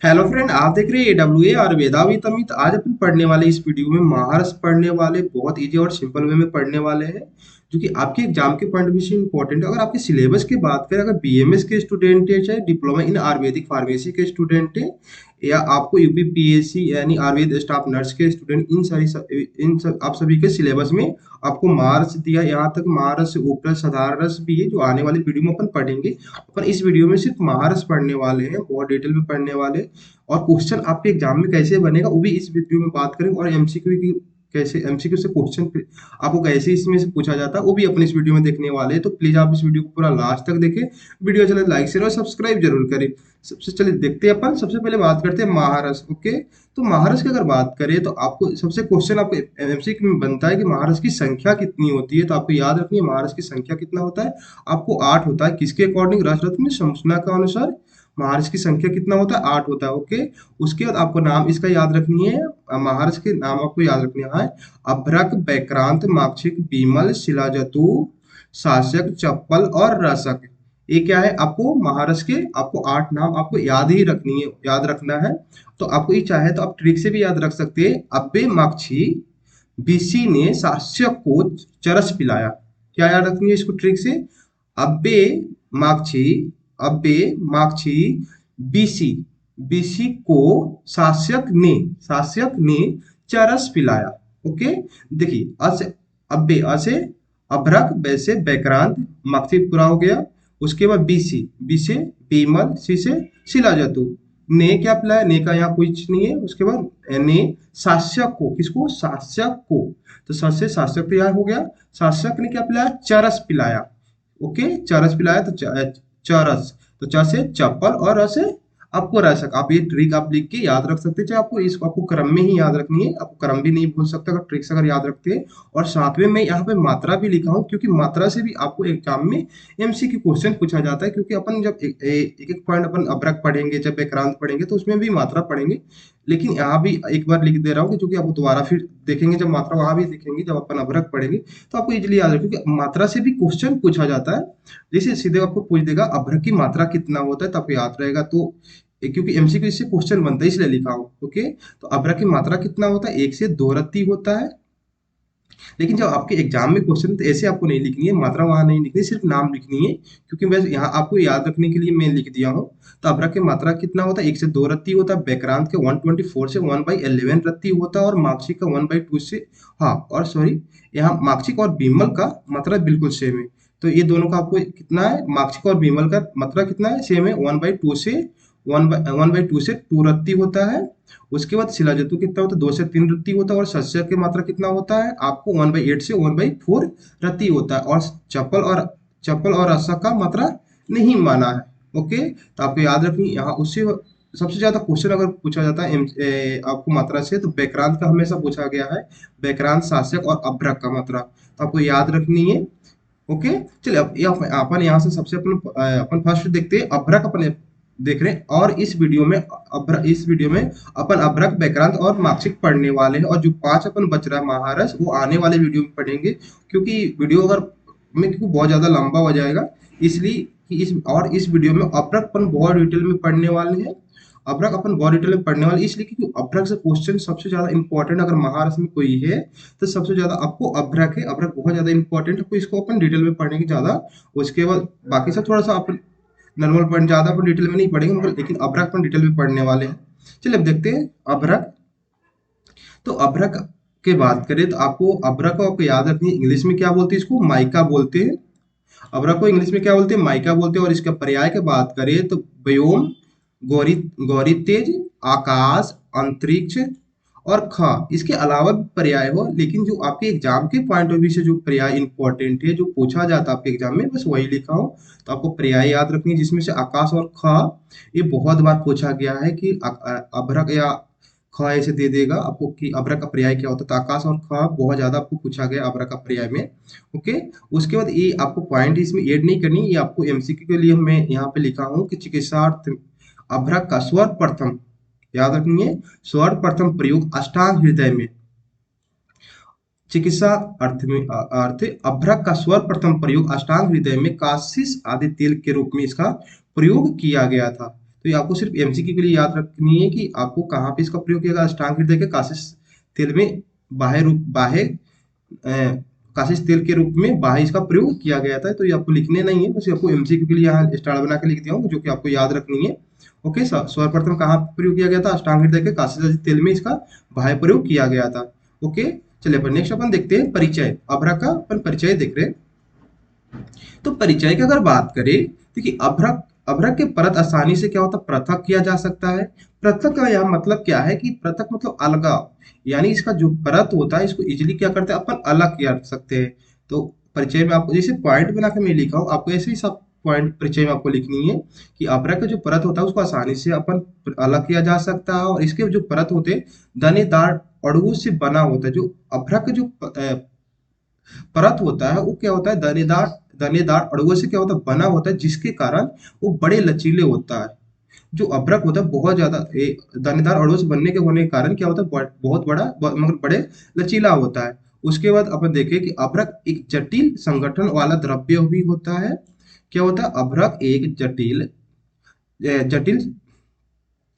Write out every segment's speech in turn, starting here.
Hello friend, आप देख रहे हैं AWA और वेदावित अमित। आज अपन पढ़ने वाले इस वीडियो में महारस पढ़ने वाले, बहुत इजी और सिंपल वे में पढ़ने वाले हैं जो कि आपके एग्जाम के पॉइंट ऑफ व्यू से इंपॉर्टेंट है। अगर आपके सिलेबस की बात करें, अगर BMS के स्टूडेंट है, चाहे डिप्लोमा इन आयुर्वेदिक फार्मेसी के स्टूडेंट है, या आपको UPPSC यानी आयुर्वेद स्टाफ नर्स के स्टूडेंट, इन सब आप सभी के सिलेबस में आपको महारस दिया। यहाँ तक महारस उपरस साधारण रस भी है जो आने वाली वीडियो में अपन पढ़ेंगे। अपन इस वीडियो में सिर्फ महारस पढ़ने वाले हैं, बहुत डिटेल में पढ़ने वाले हैं। और क्वेश्चन आपके एग्जाम में कैसे बनेगा वो भी इस वीडियो में बात करेंगे। और एमसीक्यू की कैसे एमसीक्यू से क्वेश्चन आपको कैसे इसमें से पूछा जाता है वो भी अपन इस वीडियो में देखने वाले हैं। तो प्लीज आप इस वीडियो को पूरा लास्ट तक देखें। वीडियो चले लाइक शेयर और सब्सक्राइब जरूर करें। सबसे चलिए देखते हैं, अपन सबसे पहले बात करते हैं महारस। ओके, तो महारस की अगर बात करें तो आपको सबसे क्वेश्चन आपको एमसीक्यू में बनता है कि महारस की संख्या कितनी होती है। तो आपको याद रखनी है महारस की संख्या कितना होता है। आपको 8 होता है। किसके अकॉर्डिंग? रस रत्न संरचना का अनुसार महारस की संख्या कितना होता है? 8 होता है। ओके, उसके बाद आपको नाम इसका याद रखनी है। महारस के नाम आपको याद रखने है। अभ्रक, बैक्रांत, माक्षिक, बीमल, शिलाजतु, शासक, चप्पल और रसक। ये क्या है? आपको महारस के आपको 8 नाम आपको याद ही रखनी है, याद रखना है। तो आपको ये चाहे तो आप ट्रिक से भी याद रख सकते हैं। अब्बे माक्षी बीसी ने शासक को चरस पिलाया। क्या याद रखनी है इसको ट्रिक से? अब्बे माक्षी अब्बे माक्षी बीसी बीसी को शासक ने चरस पिलाया। ओके, देखिए असे अब्बे असे अभ्रक, वैसे बैक्रांत, माक्षी पूरा हो गया। उसके बाद बीसी बी से बीमल, सी से शिलाजतु। ने क्या पिलाया? ने का यहाँ कुछ नहीं है। उसके बाद ने शासक को, किसको? शासक को। तो सर से शासक तो यहाँ हो गया। शासक ने क्या पिलाया? चरस पिलाया। ओके, चरस पिलाया तो चरस। तो च से चप्पल और र से आपको रसक। आप ये ट्रिक आप लिख के याद रख सकते हैं। चाहे आपको इसको आपको क्रम में ही याद रखनी है, आपको क्रम भी नहीं भूल सकते अगर ट्रिक्स अगर याद रखते हैं। और साथ में मैं यहाँ पे मात्रा भी लिखा हूँ, क्योंकि मात्रा से भी आपको एग्जाम में MCQ क्वेश्चन पूछा जाता है। क्योंकि अपन जब एक पॉइंट अपन अभ्रक पढ़ेंगे, जब एकांत पढ़ेंगे, तो उसमें भी मात्रा पढ़ेंगे। लेकिन यहाँ भी एक बार लिख दे रहा हूँ कि चूंकि आप दोबारा फिर देखेंगे, जब मात्रा वहां भी देखेंगे जब अपन अभ्रक पढ़ेंगे, तो आपको इजिली याद रखें, क्योंकि मात्रा से भी क्वेश्चन पूछा जाता है। जैसे सीधे आपको पूछ देगा अभ्रक की मात्रा कितना होता है, तो आपको याद रहेगा। तो क्योंकि MCQ इससे क्वेश्चन बनता है इसलिए लिखा हूँ। ओके, तो अभ्रक की मात्रा कितना होता है? 1 से 2 रत्ती होता है। लेकिन जब आपके एग्जाम में क्वेश्चन, तो ऐसे आपको नहीं लिखनी है, मात्रा वहां नहीं लिखनी, सिर्फ नाम लिखनी है। क्योंकि मैं यहाँ आपको याद रखने के लिए मैं लिख दिया हूँ। तो अभ्रक की मात्रा कितना होता है? 1 से 2 रत्ती होता है। बैक्रांत के 124 से 1/11 रत्ती होता है। और माक्षिक का 1/2 से, हाँ और सॉरी, यहाँ माक्षिक और बीमल का मात्रा बिल्कुल सेम है। तो ये दोनों का आपको कितना है? माक्षिक और बीमल का मात्रा कितना है? सेम है। 1/2 से 1/2 से 2 रत्ती होता है। उसके बाद शिलाजतु कितना होता है? 2 से 3 रत्ती होता है। और शस्य की मात्रा कितना होता है? आपको 1/8 से 1/4 रत्ती होता है। और चप्पल और रसक का मात्रा नहीं माना है। ओके, तो आपको याद रखनी यहाँ उससे सबसे ज्यादा क्वेश्चन अगर पूछा जाता है आपको मात्रा से, तो बैक्रांत का हमेशा पूछा गया है। बैक्रांत, शासक और अभ्रक का मात्रा तो आपको याद रखनी है। ओके, चलिए अब अपन यहाँ से सबसे अपन फर्स्ट देखते हैं अभ्रक अपन देख रहे हैं। और इस वीडियो में अपन अभ्रक, बैक्रांत और माक्षिक पढ़ने वाले हैं। और जो 5 अपन बच रहा है महारस, वो आने वाले वीडियो में पढ़ेंगे। क्योंकि वीडियो अगर में क्योंकि बहुत ज्यादा लंबा हो जाएगा, इसलिए कि इस वीडियो में अभ्रक अपन बहुत डिटेल में पढ़ने वाले हैं। अभ्रक अपन बहुत डिटेल में पढ़ने वाले इसलिए क्योंकि अभ्रक से क्वेश्चन सबसे ज्यादा इंपॉर्टेंट अगर महारस में कोई है, तो सबसे ज्यादा आपको अभ्रक है। अभ्रक बहुत ज्यादा इंपॉर्टेंट है, तो इसको अपन डिटेल में पढ़ेंगे ज्यादा। उसके बाद बाकी सब थोड़ा सा अपन नॉर्मल पॉइंट, ज्यादा अपन डिटेल में नहीं पढ़ेंगे, मगर लेकिन अभ्रक अपन डिटेल में पढ़ने वाले हैं। चलिए अब देखते हैं अभ्रक। तो अभ्रक के बात करें तो आपको अभ्रक को आपको याद रखनी है। इंग्लिश में क्या बोलते हैं? इसको माइका बोलते हैं। अभ्रक को इंग्लिश में क्या बोलते हैं? माइका बोलते हैं। और इसका पर्याय की बात करें तो व्योम, गौरी गौरी तेज, आकाश, अंतरिक्ष और ख। इसके अलावा भी पर्याय हो, लेकिन जो आपके एग्जाम के पॉइंट ऑफ व्यू से जो पर्याय इंपॉर्टेंट है, जो पूछा जाता है आपके एग्जाम में, बस वही लिखा हो। तो आपको पर्याय याद रखनी है, जिसमें से आकाश और ख ये बहुत बार पूछा गया है कि अभ्रक या ख ऐसे दे देगा आपको कि अभ्रक का पर्याय क्या होता है। तो आकाश और ख बहुत ज्यादा आपको पूछा गया अभ्रक का पर्याय में। ओके, उसके बाद ये आपको पॉइंट इसमें ऐड नहीं करनी, ये आपको MCQ के लिए मैं यहाँ पे लिखा हूँ कि चिकित्सार्थ अभ्रक का स्वर प्रथम, याद रखनी है, स्वर प्रथम प्रयोग अष्टांग हृदय में। चिकित्सा अर्थ अभ्रक का स्वर प्रथम प्रयोग अष्टांग हृदय में काशिश आदि तेल के रूप में इसका प्रयोग किया गया था। तो ये आपको सिर्फ एमसीक्यू के लिए याद रखनी है कि आपको कहाँ पे इसका प्रयोग किया गया। अष्टांग हृदय के काशिश तेल में बाह्य काशिश तेल के रूप में बाह्य इसका प्रयोग किया गया था। तो ये आपको लिखने नहीं है, बस आपको एमसीक्यू के लिए यहाँ स्टार बना के लिख दिया हूँ, जो कि आपको याद रखनी है। ओके, सर्वप्रथम कहाँ प्रयोग किया गया था? अष्टांग हृदय के काशिश तेल में इसका बाह्य प्रयोग किया गया था। ओके, चलिए अपन नेक्स्ट अपन देखते हैं परिचय। अभ्रक का अपन परिचय देख रहे हैं। तो परिचय की अगर बात करें, देखिए अभ्रक अभ्रक के परत आसानी से क्या होता है? पृथक किया जा सकता है। पृथक का यहाँ मतलब क्या है कि पृथक मतलब अलगाव, यानी इसका जो परत होता है इसको इजिली क्या करते हैं अपन अलग कर सकते हैं। तो परिचय में आपको जैसे पॉइंट बना के मैं लिखा हूँ, आपको ऐसे ही सब पॉइंट परिचय में आपको लिखनी है कि अभ्रक का जो परत होता है उसको आसानी से अपन अलग किया जा सकता है। और इसके जो परत होते हैं दानेदार अणुओं से बना होता है। जो अभ्रक जो परत होता है वो क्या होता है? दानेदार अणुओं से क्या होता है? बना होता है, जिसके कारण वो बड़े लचीले होता है। जो अभ्रक होता है बहुत ज्यादा दानेदार अणुओं से बनने के होने के कारण क्या होता है? बहुत बड़ा मगर बड़े लचीला होता है। उसके बाद अपन देखें कि अभ्रक एक जटिल संगठन वाला द्रव्य भी होता है। क्या होता है? अभ्रक एक जटिल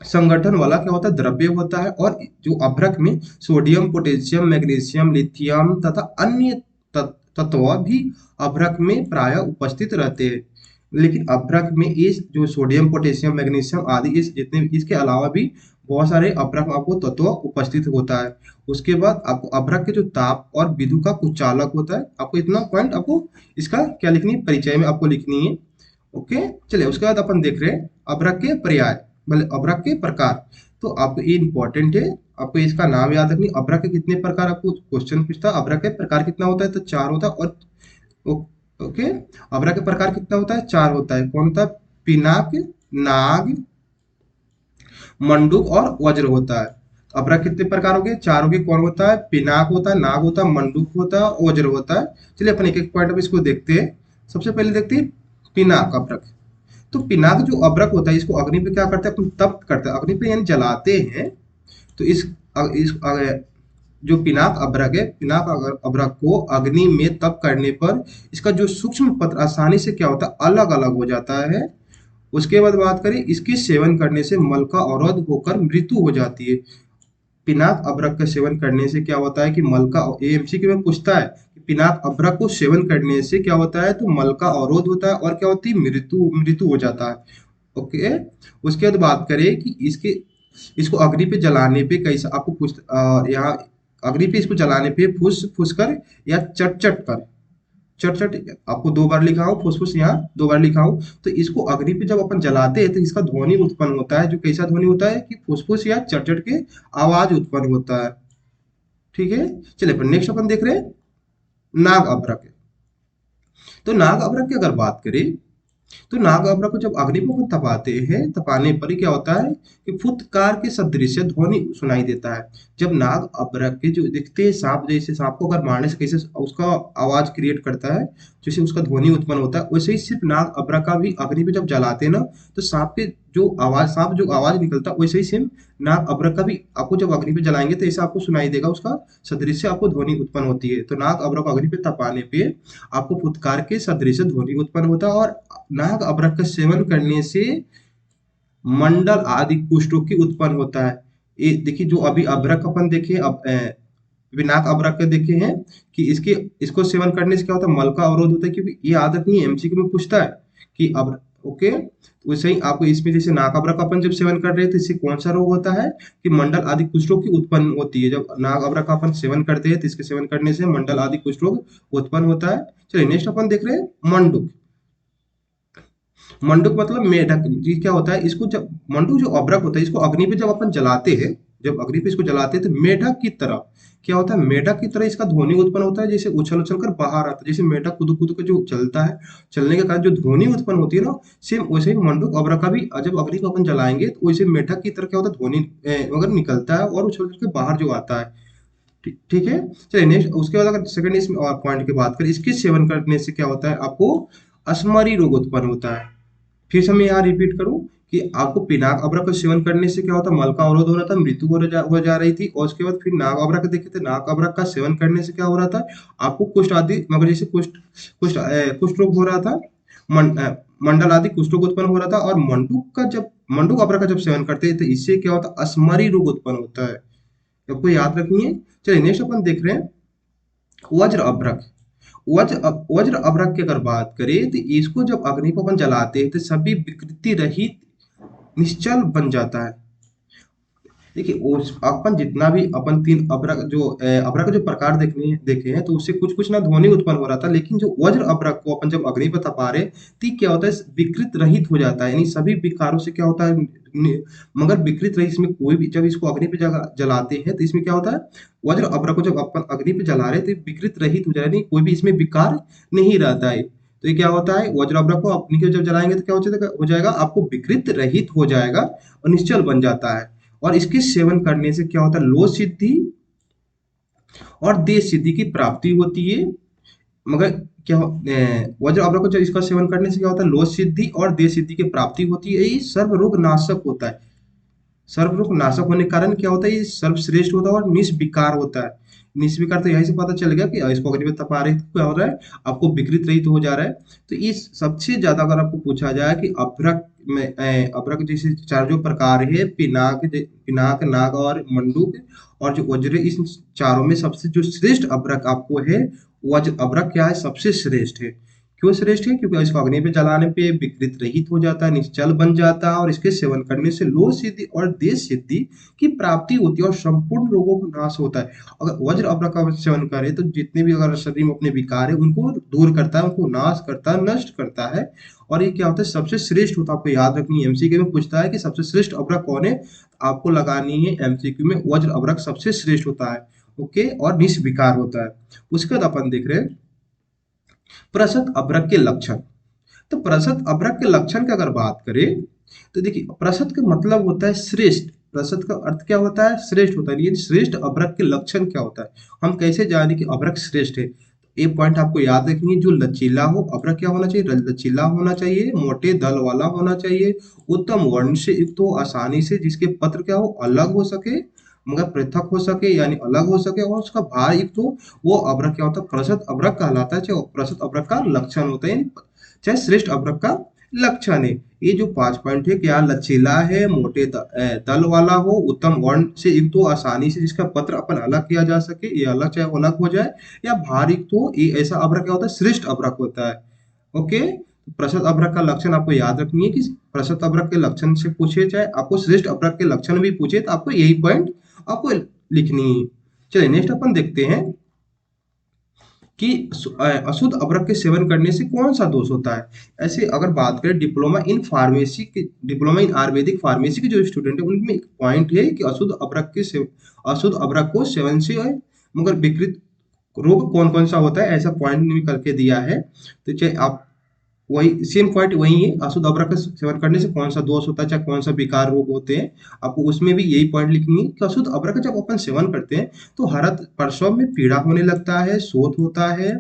संगठन वाला क्या होता है? द्रव्य होता है। और जो अभ्रक में सोडियम, पोटेशियम, मैग्नीशियम, लिथियम तथा अन्य तत्व भी अभ्रक में प्रायः उपस्थित रहते हैं। लेकिन अभ्रक में इस जो सोडियम, पोटेशियम, मैग्नीशियम आदि इस जितने इसके अलावा भी बहुत सारे अभ्रक में आपको तत्व उपस्थित होता है। उसके बाद आपको अभ्रक के जो ताप और विद्युत का कुचालक होता है। आपको इतना पॉइंट आपको इसका क्या लिखनी है? परिचय में आपको लिखनी है। ओके, चलिए उसके बाद अपन देख रहे हैं अभ्रक के पर्याय, मतलब अभ्रक के प्रकार। तो आपको ये इंपॉर्टेंट है, आपको इसका नाम याद रखनी। अभ्रक के कितने प्रकार, आपको क्वेश्चन पूछता है अभ्रक के प्रकार कितना होता है? तो 4 होता है। और ओके, अभ्रक के प्रकार कितना होता है? 4 होता है। कौन होता है? पिनाक, नाग, मंडूक और वज्र होता है। अभ्रक कितने प्रकार हो गए? 4 हो गए। कौन होता है? पिनाक होता है, नाग होता है, मंडूक होता है और वज्र होता है। चलिए अपन एक एक पॉइंट अब इसको देखते हैं। सबसे पहले देखते हैं पिनाक अभ्रक। तो पिनाक जो अभ्रक होता है इसको अग्नि पे क्या करते हैं? अपन तप्त करते हैं, अग्नि पे यानी जलाते हैं। तो जो पिनाक अभ्रक है, पिनाक अभ्रक को अग्नि में तप करने पर इसका जो सूक्ष्म पत्र आसानी से क्या होता है? अलग अलग हो जाता है। उसके बाद बात करें, इसके सेवन करने से मल का अवरोध होकर मृत्यु हो जाती है। पिनाक अभ्रक का सेवन करने से क्या होता है कि मल का, एमसीक्यू में पूछता है कि पिनाक अभ्रक को सेवन करने से क्या होता है? तो मल का अवरोध होता है और क्या होती है? मृत्यु मृत्यु हो जाता है। ओके, उसके बाद बात करें कि इसको अग्नि पे जलाने पे कैसा आपको पूछ यहाँ अग्नि पे इसको जलाने पे फुस फुस कर या चट चट कर, चट चट आपको 2 बार लिखा हूँ, फुस फुस यहाँ 2 बार लिखा हूँ। तो इसको अग्नि पे जब अपन जलाते हैं तो इसका ध्वनि उत्पन्न होता है। जो कैसा ध्वनि होता है? कि फुस फुस या चट चट के आवाज उत्पन्न होता है। ठीक है, चलिए अपन नेक्स्ट अपन देख रहे हैं नाग अभ्रक। तो नाग अभ्रक की अगर बात करें, तो नाग अभ्रक को जब अग्नि को अपन तपाते हैं, तपाने पर क्या होता है कि फुत्कार के सदृश ध्वनि सुनाई देता है। जब नाग अभ्रक के जो दिखते हैं सांप, जैसे सांप को अगर मारने से कैसे उसका आवाज क्रिएट करता है, जैसे उसका ध्वनि उत्पन्न होता है, वैसे ही सिर्फ नाग अभ्रक का भी अग्नि पे जब जलाते हैं ना, तो सांप जो आवाज निकलता है वैसे ही सेम नाग अभ्रक का भी आपको जब अग्नि पे जलाएंगे तो ऐसा आपको सुनाई देगा, उसका सदृश आपको ध्वनि उत्पन्न होती है। तो नाग अभ्रक को अग्नि पे तपाने पे आपको फुत्कार के सदृश ध्वनि उत्पन्न होता है। और नाग अभ्रक का सेवन करने से मंडल आदि कुष्ठों की उत्पन्न होता है। ये देखिए, जो अभी अभ्रक अपन देखे, अब विनाक अभ्रक के देखे हैं कि इसको सेवन करने से क्या होता है? मल का अवरोध होता है। क्योंकि ये आदत नहीं है, एमसीक्यू में पूछता है कि अब ओके, वैसे ही आपको इसमें जैसे नाग अभ्रक अपन जब सेवन कर रहे हैं तो इससे कौन सा रोग होता है? कि मंडल आदि कुष्ठ रोग की उत्पन्न होती है। जब नाग अभ्रक अपन सेवन करते हैं तो इसके सेवन करने से मंडल आदि कुष्ठ रोग उत्पन्न होता है। चलिए नेक्स्ट अपन देख रहे हैं मंडूक। मंडूक मतलब मेढक जी। क्या होता है? इसको जब मंडूक जो अभ्रक होता है इसको अग्नि पे जब अपन जलाते हैं, जब अग्नि पे इसको जलाते हैं तो मेढक की तरह क्या होता है? मेढक की तरह इसका ध्वनि उत्पन्न होता है, जैसे उछल उछल कर बाहर आता है। जैसे मेढक कूद कूद के जो चलता है, चलने के कारण जो ध्वनि उत्पन्न होती है ना, सेम वैसे ही मंडूक अभ्रक का भी जब अग्नि को अपन जलाएंगे तो वैसे मेढक की तरह क्या होता है? ध्वनि अगर निकलता है और उछल उछल के बाहर जो आता है। ठीक है, चलिए नेक्स्ट उसके बाद अगर सेकंड इसमें और पॉइंट की बात करें, इसके सेवन करने से क्या होता है? आपको अस्मरी रोग उत्पन्न होता है। फिर से मैं यहाँ रिपीट करूं कि आपको पिनाक अभ्रक का सेवन करने से क्या होता है? मल का अवरोध हो रहा था, मृत्यु हो जा रही थी। और उसके बाद फिर नाग अभ्रक देखे थे, नाग अभ्रक का सेवन करने से क्या हो रहा था? आपको कुष्ठ आदि, मगर जैसे कुष्ठ रोग हो रहा था। मंडल आदि कुष्ठ रोग उत्पन्न हो रहा था। और मंडूक अभ्रक का जब सेवन करते हैं तो इससे क्या होता है, अस्मरी रोग उत्पन्न होता है। आपको याद रखनी है। चलिए नेक्स्ट अपन देख रहे हैं वज्र अभ्रक। वज्र अभ्रक की अगर बात करें तो इसको जब अग्नि पर अपन जलाते हैं तो सभी विकृति रहित निश्चल बन जाता है। देखिए अपन जितना भी अपन तीन अभ्रक जो प्रकार देखे हैं तो उससे कुछ कुछ ना ध्वनि उत्पन्न हो रहा था, लेकिन जो वज्र अभ्रक को अपन जब अग्नि पर तपा रहे तो क्या होता है, विकृत रहित हो जाता है, यानी सभी विकारों से क्या होता है मगर विकृत रहित। इसमें कोई भी, जब इसको अग्नि पे जलाते हैं तो इसमें क्या होता है, वज्र अभ्रक को जब अपन अग्नि पे जला रहे तो विकृत रहित हो जा रहा है, कोई भी इसमें विकार नहीं रहता है। तो ये क्या होता है, वज्र अभ्रक को अग्नि के जब जलाएंगे तो क्या हो जाएगा, आपको विकृत रहित हो जाएगा और निश्चल बन जाता है। और इसके सेवन करने से क्या होता है, लोह सिद्धि और देश सिद्धि की प्राप्ति होती है। मगर वज्र अभ्रक को जब इसका सेवन करने से क्या होता है, लोह सिद्धि और देश सिद्धि की प्राप्ति होती है। ये सर्व रोग नाशक होता है। सर्वरोग नाशक होने के कारण क्या होता है, ये सर्वश्रेष्ठ होता है और निष्विकार होता है। निष्विकार तो यहीं से पता चल गया कि इसको अग्नि में तपा रहे तो क्या हो रहा है, आपको विकृत रहित हो जा रहा है। तो इस सबसे ज्यादा अगर आपको पूछा जाए कि अभ्रक जैसे चार जो प्रकार है, पिनाक, नाग और मंडूक और जो वज्र, इस चारों में सबसे जो श्रेष्ठ अभ्रक आपको है, वज्र अभ्रक क्या है, सबसे श्रेष्ठ है। क्यों श्रेष्ठ है, क्योंकि इसको अग्नि पे जलाने पे विकृत रहित हो जाता है, निश्चल बन जाता है और इसके सेवन करने से लोह सिद्धि और देश सिद्धि की प्राप्ति होती है और संपूर्ण रोगों का नाश होता है। अगर वज्र अभ्रक का सेवन करें तो जितने भी अगर शरीर में अपने विकार है उनको दूर करता है, उनको नाश करता है, नष्ट करता है। और ये क्या होता है, सबसे श्रेष्ठ होता है। आपको याद रखनी है, एमसीक्यू में पूछता है कि सबसे श्रेष्ठ अभ्रक कौन है, आपको लगानी है एमसीक्यू में, वज्र अभ्रक सबसे श्रेष्ठ होता है। ओके, और निष्विकार होता है। उसके बाद अपन देख रहे हैं प्रसत अभ्रक के लक्षण। तो प्रसत अभ्रक के लक्षण की अगर बात करें तो देखिए, प्रसत का मतलब होता है श्रेष्ठ। प्रसत का अर्थ क्या होता है, श्रेष्ठ होता है। ये श्रेष्ठ अभ्रक के लक्षण क्या होता है, हम कैसे जाने कि अभ्रक श्रेष्ठ है। एक पॉइंट आपको याद रखनी है, जो लचीला हो, अभ्रक क्या होना चाहिए, लचीला होना चाहिए, मोटे दल वाला होना चाहिए, उत्तम वर्ण से युक्त हो, आसानी से जिसके पत्र क्या हो, अलग हो सके मगर पृथक हो सके, यानी अलग हो सके, और उसका भार युक्त हो, वो अभ्रक क्या होता है, प्रसत अभ्रक कहलाता है। चाहे प्रसत अभ्रक का लक्षण होता है, चाहे श्रेष्ठ अभ्रक का लक्षण है। ये जो 5 पॉइंट है, क्या लचीला है, दल वाला हो, उत्तम वर्ण से युक्त हो, आसानी से जिसका पत्र अपन अलग किया जा सके, ये अलग चाहे अलग हो जाए, या भार युक्त हो, ये ऐसा अभ्रक क्या होता है, श्रेष्ठ अभ्रक होता है। ओके, प्रसत अभ्रक का लक्षण आपको याद रखनी है कि प्रसत अभ्रक के लक्षण से पूछे, चाहे आपको श्रेष्ठ अभ्रक के लक्षण भी पूछे, तो आपको यही पॉइंट आपको लिखनी है। चलिए नेक्स्ट अपन देखते हैं कि अशुद्ध अभ्रक के सेवन करने से कौन सा दोष होता है। ऐसे अगर बात करें डिप्लोमा इन आयुर्वेदिक फार्मेसी के जो स्टूडेंट है, उनमें एक पॉइंट है कि अशुद्ध अभ्रक को सेवन से मगर विकृत रोग कौन कौन सा होता है, ऐसा पॉइंट निकल के दिया है। तो चाहे आप वही सेम पॉइंट वही है, अशुद्ध अभ्रक का सेवन करने से कौन सा दोष होता है, चाहे कौन सा विकार रोग होते हैं, आपको उसमें भी यही पॉइंट लिखनी है कि अशुद्ध अभ्रक का जब अपन सेवन करते हैं तो हरत प्रसव में पीड़ा होने लगता है, शोथ होता है,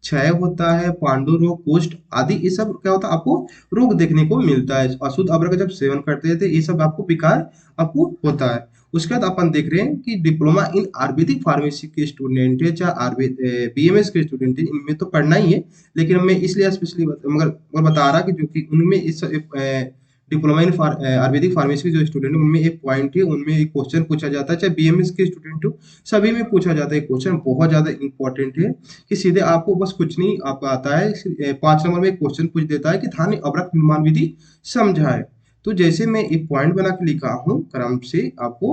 क्षय होता है, पांडु रोग, कुष्ठ आदि, ये सब क्या होता है, आपको रोग देखने को मिलता है। अशुद्ध अभ्रक का जब सेवन करते हैं तो ये सब आपको विकार आपको होता है। उसके बाद अपन देख रहे हैं कि डिप्लोमा इन आयुर्वेदिक फार्मेसी के स्टूडेंट है, चाहे बीएमएस के स्टूडेंट है, इनमें तो पढ़ना ही है, लेकिन मैं इसलिए स्पेशली मगर बता रहा कि जो कि उनमें इस डिप्लोमा इन आयुर्वेदिक फार्मेसी के जो स्टूडेंट है, उनमें एक पॉइंट है, उनमें एक क्वेश्चन पूछा जाता है, चाहे बीएमएस के स्टूडेंट हो, सभी में पूछा जाता है। क्वेश्चन बहुत ज्यादा इंपॉर्टेंट है कि सीधे आपको बस कुछ नहीं आपको आता है, 5 नंबर में एक क्वेश्चन पूछ देता है कि धान्य अभ्रक निर्माण विधि समझाए। तो जैसे मैं एक पॉइंट बना के लिखा हूँ क्रम से, आपको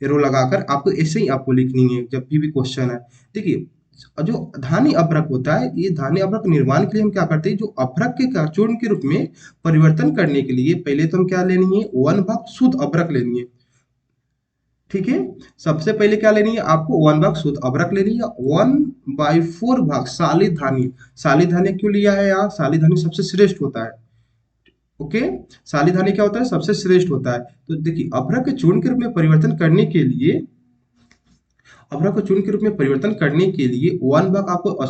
एरो लगाकर आपको ऐसे ही आपको लिखनी है जब भी क्वेश्चन है। देखिए, जो धानी अभ्रक होता है, ये धानी अभ्रक निर्माण के लिए हम क्या करते हैं, जो अभ्रक के चूर्ण के रूप में परिवर्तन करने के लिए पहले तो हम क्या लेनी है, 1 भाग शुद्ध अभ्रक लेनी है। ठीक है, सबसे पहले क्या लेनी है, आपको 1 भाग शुद्ध अभ्रक लेनी है, 1/4 भाग सालित धानी। सालित धानी क्यों लिया है यहाँ, सालित धानी सबसे श्रेष्ठ होता है। ओके, सालित धानी क्या होता है, सबसे श्रेष्ठ होता है। तो देखिए, अभ्रक के चूर्ण के रूप में परिवर्तन करने के लिए, अभ्रक को चूर्ण के रूप में परिवर्तन करने के लिए 1 भाग आपको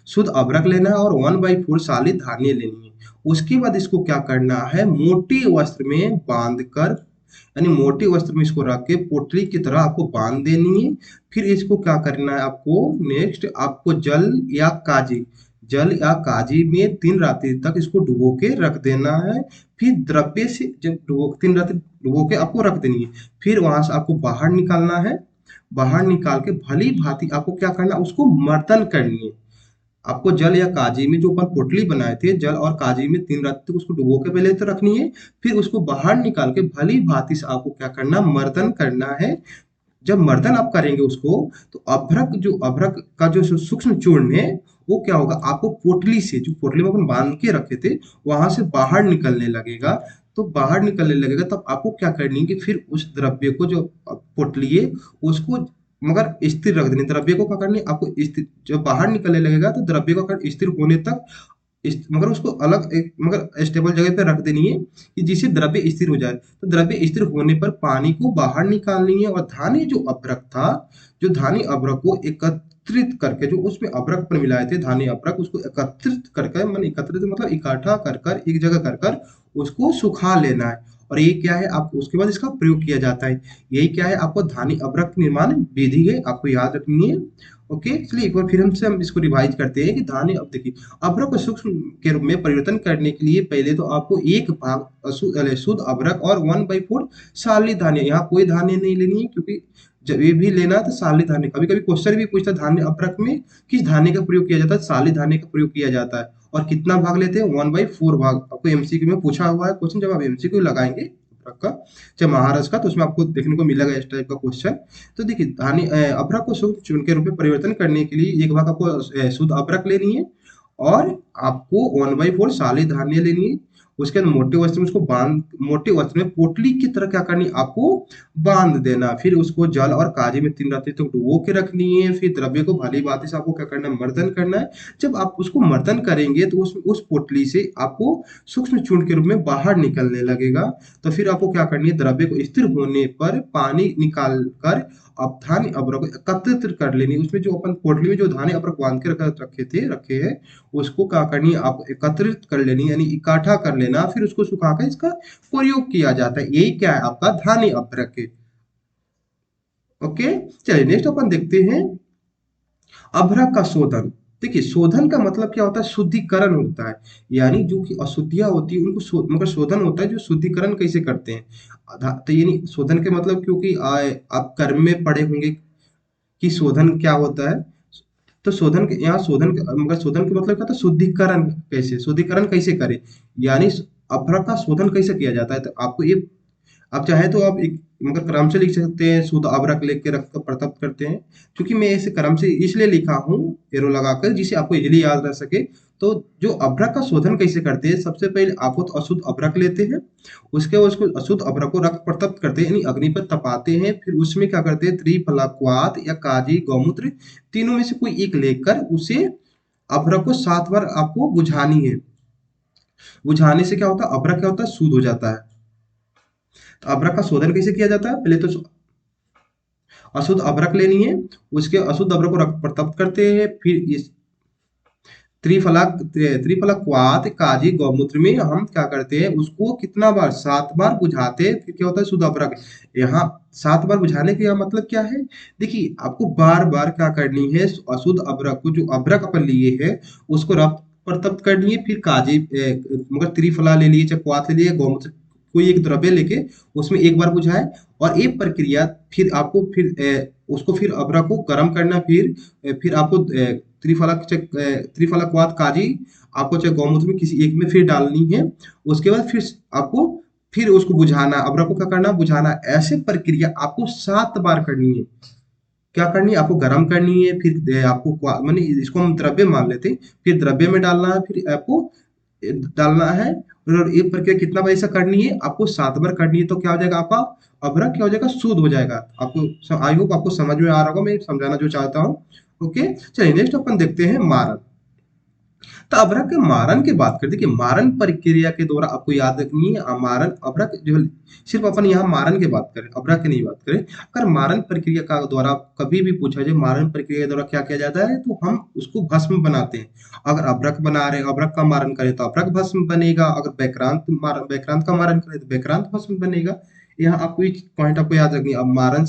शुद्ध अभ्रक लेना है और 1/4 सालित धान्य लेनी है। उसके बाद इसको क्या करना है, मोटे वस्त्र में बांध कर, यानी मोटे वस्त्र में इसको रख के पोटली की तरह आपको बांध देनी है। फिर इसको क्या करना है, आपको नेक्स्ट आपको जल या काजी, जल या काजी में 3 रात्रि तक इसको डुबो के रख देना है। फिर द्रव्य से जब डुबो 3 रात्रि डुबो के आपको रख देनी है, फिर वहां से आपको बाहर निकालना है। बाहर निकाल के भली भांति आपको क्या करना है, उसको मर्दन करनी है। आपको जल या काजी में जो अपन पोटली बनाए थे, जल और काजी में 3 रात तक उसको डुबो के पहले तो रखनी है। फिर उसको बाहर निकाल के भली भांति से आपको क्या करना, मर्दन करना है। जब मर्दन आप करेंगे उसको, तो अभ्रक का जो सूक्ष्म चूर्ण है वो क्या होगा, आपको पोटली से, जो पोटली में अपन बांध के रखे थे, वहां से बाहर निकलने लगेगा। तो बाहर निकलने लगेगा तब आपको क्या करनी है कि फिर उस द्रव्य को, जो पोटली है उसको मगर स्थिर रख देनी। द्रव्य को क्या करनी है आपको, स्थिर, जब बाहर निकलने लगेगा तो द्रव्य को स्थिर होने तक मगर उसको अलग एक मगर स्टेबल जगह पे रख देनी है कि जिससे द्रव्य स्थिर हो जाए। तो द्रव्य स्थिर होने पर पानी को बाहर निकालनी है, और धानी जो अभ्रक था, जो धानी अभ्रक को एकत्रित करके, जो उसमें अभ्रक पर मिलाए थे धानी अभ्रक, उसको एकत्रित करके, मन एकत्रित मतलब इकट्ठा कर कर एक जगह कर कर उसको सुखा लेना है। और ये क्या है, आप उसके बाद इसका प्रयोग किया जाता है। यही क्या है, आपको धानी अभ्रक निर्माण विधि है, आपको याद रखनी है। ओके, चलिए एक बार फिर हम इसको रिवाइज करते हैं कि धानी, अब देखिए, अभ्रक को सूक्ष्म के रूप में परिवर्तन करने के लिए पहले तो आपको एक भाग शुद्ध अभ्रक और 1/4 साली धान्य, यहाँ कोई धान्य नहीं लेनी है, क्योंकि जब ये भी लेना है तो साली धान्य। कभी कभी क्वेश्चन भी पूछता है धान्य अभ्रक में किस धान्य का प्रयोग किया जाता है, साली धान्य का प्रयोग किया जाता है। और कितना भाग लेते हैं, 1/4 भाग। आपको एमसीक्यू में पूछा हुआ है क्वेश्चन, जब आप एमसीक्यू लगाएंगे अभ्रक का, चाहे महाराष्ट्र का, तो उसमें आपको देखने को मिलेगा इस टाइप का क्वेश्चन। तो देखिए, धानी अभ्रक को शुद्ध चूर्ण के रूप में परिवर्तन करने के लिए एक भाग आपको शुद्ध अभ्रक लेनी है, और आपको 1/4 साली धान्य लेनी है। उसके बाद मोटे वस्त्र में उसको बांध, मोटे वस्त्र में पोटली की तरह क्या करनी, आपको बांध देना। फिर उसको जल और काजी में 3 रात्रि तक डुबो के रखनी है। फिर द्रव्य को भली भांति से आपको क्या करना है, मर्दन करना है। जब आप उसको मर्दन करेंगे तो उस पोटली से आपको सूक्ष्म चूर्ण के रूप में बाहर निकलने लगेगा। तो फिर आपको क्या करनी है, द्रव्य को स्थिर होने पर पानी निकाल कर अब धान्य अभ्रक को एकत्रित कर लेनी। उसमें जो अपन पोटली में जो धान्य अभ्रक बांध के रखे हैं, उसको क्या करनी है, आप एकत्रित कर लेनी, यानी इकट्ठा कर लेना। फिर उसको सुखाकर इसका प्रयोग किया जाता है। यही क्या है, आपका धान्य अभ्रक है। ओके, चलिए नेक्स्ट अपन देखते हैं अभ्रक का शोधन। देखिए, शोधन का मतलब क्या होता है, शुद्धिकरण होता है। यानी जो कि अशुद्धियां होती है उनको मगर शोधन होता है जो शुद्धिकरण कैसे करते हैं। तो यानी शोधन के मतलब, क्योंकि आप कर्म में पढ़े होंगे कि शोधन क्या होता है। तो शोधन के यहाँ मगर शोधन का मतलब क्या था, शुद्धिकरण। कैसे शुद्धिकरण कैसे करें, यानी अभ्रक का शोधन कैसे किया जाता है। तो आपको ये, आप चाहे तो आप एक मगर क्रम से लिख सकते हैं, शुद्ध अभ्रक लिख के रख कर प्रतप्त करते हैं। क्योंकि मैं इसे क्रम से इसलिए लिखा हूँ एरो लगाकर, जिसे आपको इजीली याद रह सके। तो जो अभ्रक का शोधन कैसे करते हैं, सबसे पहले आपको तो अशुद्ध अभ्रक लेते हैं, उसके बाद उसको अशुद्ध अभ्रक को रख प्रतप्त करते हैं, यानी अग्नि पर तपाते हैं। फिर उसमें क्या करते हैं, त्रिफलाक्वाथ या काजी, गौमूत्र, तीनों में से कोई एक लेकर उसे अभ्रक को 7 बार आपको बुझानी है। बुझाने से क्या होता है, अभ्रक क्या होता है, शुद्ध हो जाता है। तो अभ्रक का शोधन कैसे किया जाता है, पहले तो अशुद्ध अभ्रक लेनी है, उसके अशुद्ध अभ्रक को प्रतप्त करते हैं। फिर इस त्रिफलक्वाथ काजी गौमूत्र में हम क्या करते हैं, उसको कितना बार, 7 बार बुझाते हैं। फिर क्या होता है, शुद्ध अभ्रक। यहाँ 7 बार बुझाने का मतलब क्या है, देखिए आपको बार बार क्या करनी है, अशुद्ध अभ्रक को, जो अभ्रक अपन लिए है उसको रक्त प्रतप्त करनी है। फिर काजी मगर त्रिफला ले लिए, चाहे क्वाथ ले लिए, गौमूत्र, कोई एक द्रव्य लेके उसमें एक बार बुझाए। और एक प्रक्रिया, फिर आपको उसको फिर अभ्रक को गर्म करना। फिर आपको त्रिफलाक्वाथ काजी आपको चाहे गौमूत्र में किसी एक में फिर डालनी है। उसके बाद फिर आपको फिर उसको बुझाना, अभ्रक को क्या करना, बुझाना। ऐसे प्रक्रिया आपको 7 बार करनी है। क्या करनी है, आपको गर्म करनी है, फिर आपको माने इसको हम द्रव्य मान लेते हैं, फिर द्रव्य में डालना है, फिर आपको डालना है। और ये प्रक्रिया कितना बार ऐसा करनी है, आपको 7 बार करनी है। तो क्या हो जाएगा, आपका अभ्रक क्या हो जाएगा, शुद्ध हो जाएगा। आपको आई होप आपको समझ में आ रहा होगा मैं समझाना जो चाहता हूँ। ओके, चलिए नेक्स्ट अपन देखते हैं मारन। तो अभ्रक के मारन की बात करते हैं कि मारन प्रक्रिया के द्वारा आपको याद रखनी है, मारन अभ्रक जो सिर्फ अपन यहाँ मारन की बात करें, अभ्रक की नहीं बात करें। अगर मारन प्रक्रिया का द्वारा कभी भी पूछा जाए मारन प्रक्रिया के द्वारा क्या किया जाता है, तो हम उसको भस्म बनाते हैं। अगर अभ्रक बना रहे, अभ्रक का मारन करें तो अभ्रक भस्म बनेगा। अगर बैक्रांत का मारन करें तो बैक्रांत भस्म बनेगा। यहाँ आपको एक पॉइंट आपको याद रखनी है। अब मारन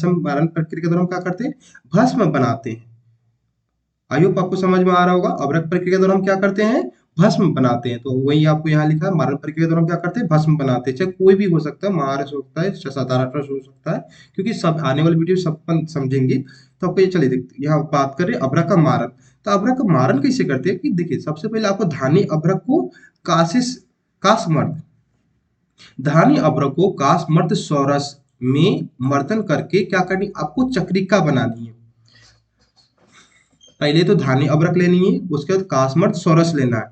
प्रक्रिया के द्वारा हम क्या करते हैं, भस्म बनाते हैं। आई होप आपको समझ में आ रहा होगा। अभ्रक प्रक्रिया के दौरान हम क्या करते हैं, भस्म बनाते हैं। तो वही आपको यहाँ लिखा है, मारण प्रक्रिया के दौरान क्या करते हैं, भस्म बनाते हैं। चाहे कोई भी हो सकता है, महारस हो सकता है, साधारण रस हो सकता है, क्योंकि सब आने वाली वीडियो सब अपन समझेंगे। तो आपको ये चलिए देखते, यहाँ बात करें अभ्रक का मारण। तो अभ्रक का मारण कैसे करते हैं कि देखिए, सबसे पहले आपको धानी अभ्रक को काशिश काशमर्द धानी अभ्रक को काशमर्द सौरस में मर्दन करके क्या करनी, आपको चक्रिका बनानी है। पहले तो धानी अभ्रक लेनी है, उसके बाद काशमर्द सौरस लेना है।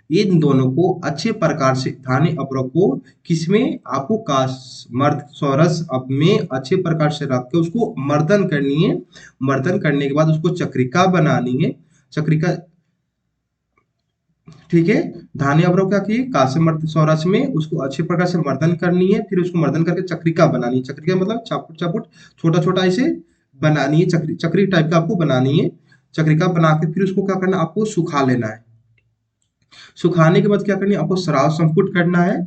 इन दोनों को अच्छे प्रकार से धानी अभ्रक को किसमें, आपको काशमर्द सौरस अब में अच्छे प्रकार से रख के उसको मर्दन करनी है। मर्दन करने के बाद उसको चक्रिका बनानी है। चक्रिका, ठीक है। धानी अभ्रक क्या किए, काशमर्द सौरस में उसको अच्छे प्रकार से मर्दन करनी है, फिर उसको मर्दन करके चक्रिका बनानी है। चक्रिका मतलब चापुट चापुट छोटा छोटा ऐसे बनानी है, चक्री चक्री टाइप का आपको बनानी है। चक्रिका बना के फिर उसको क्या करना है, आपको सुखा लेना है। सुखाने के बाद क्या करनी है, आपको सराव संपुट करना है।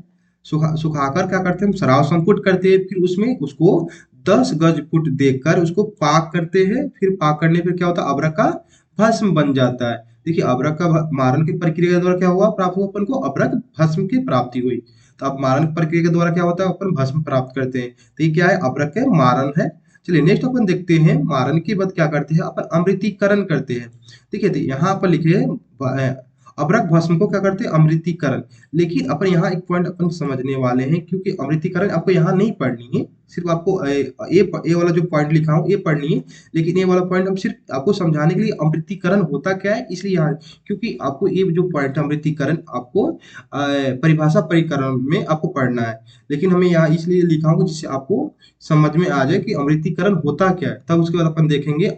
सुखाकर क्या करते हैं हम, सराव संपुट करते हैं, फिर उसमें उसको 10 गज फुट देकर उसको पाक करते हैं। फिर पाक करने पर क्या होता है, अभ्रक का भस्म बन जाता है। देखिए, अभ्रक का मारण की प्रक्रिया के द्वारा क्या हुआ, प्राप्त हुआ अपन को अभ्रक भस्म की प्राप्ति हुई। तो अब मारण की प्रक्रिया के द्वारा क्या होता है, अपन भस्म प्राप्त करते हैं। तो ये क्या है, अभ्रक के मारण है। चलिए नेक्स्ट अपन देखते हैं, मारण के बाद क्या करते हैं अपन, अमृतीकरण करते हैं। देखिए यहाँ पर लिखे हैं, अभ्रक भस्म को क्या करते हैं, अमृतीकरण। लेकिन अपन यहाँ एक पॉइंट अपन समझने वाले हैं, क्योंकि अमृतीकरण आपको यहाँ नहीं पढ़नी है, सिर्फ आपको ए वाला जो पॉइंट लिखा हूँ ये पढ़नी है। लेकिन ये वाला पॉइंट हम सिर्फ आपको समझाने के लिए, अमृतीकरण होता क्या है इसलिए यहाँ, क्योंकि आपको ये जो पॉइंट अमृतीकरण आपको परिभाषा परिकरण में आपको पढ़ना है। लेकिन हमें यहाँ इसलिए लिखा हूँ जिससे आपको समझ में आ जाए कि अमृतीकरण होता क्या है। तब उसके बाद अपन देखेंगे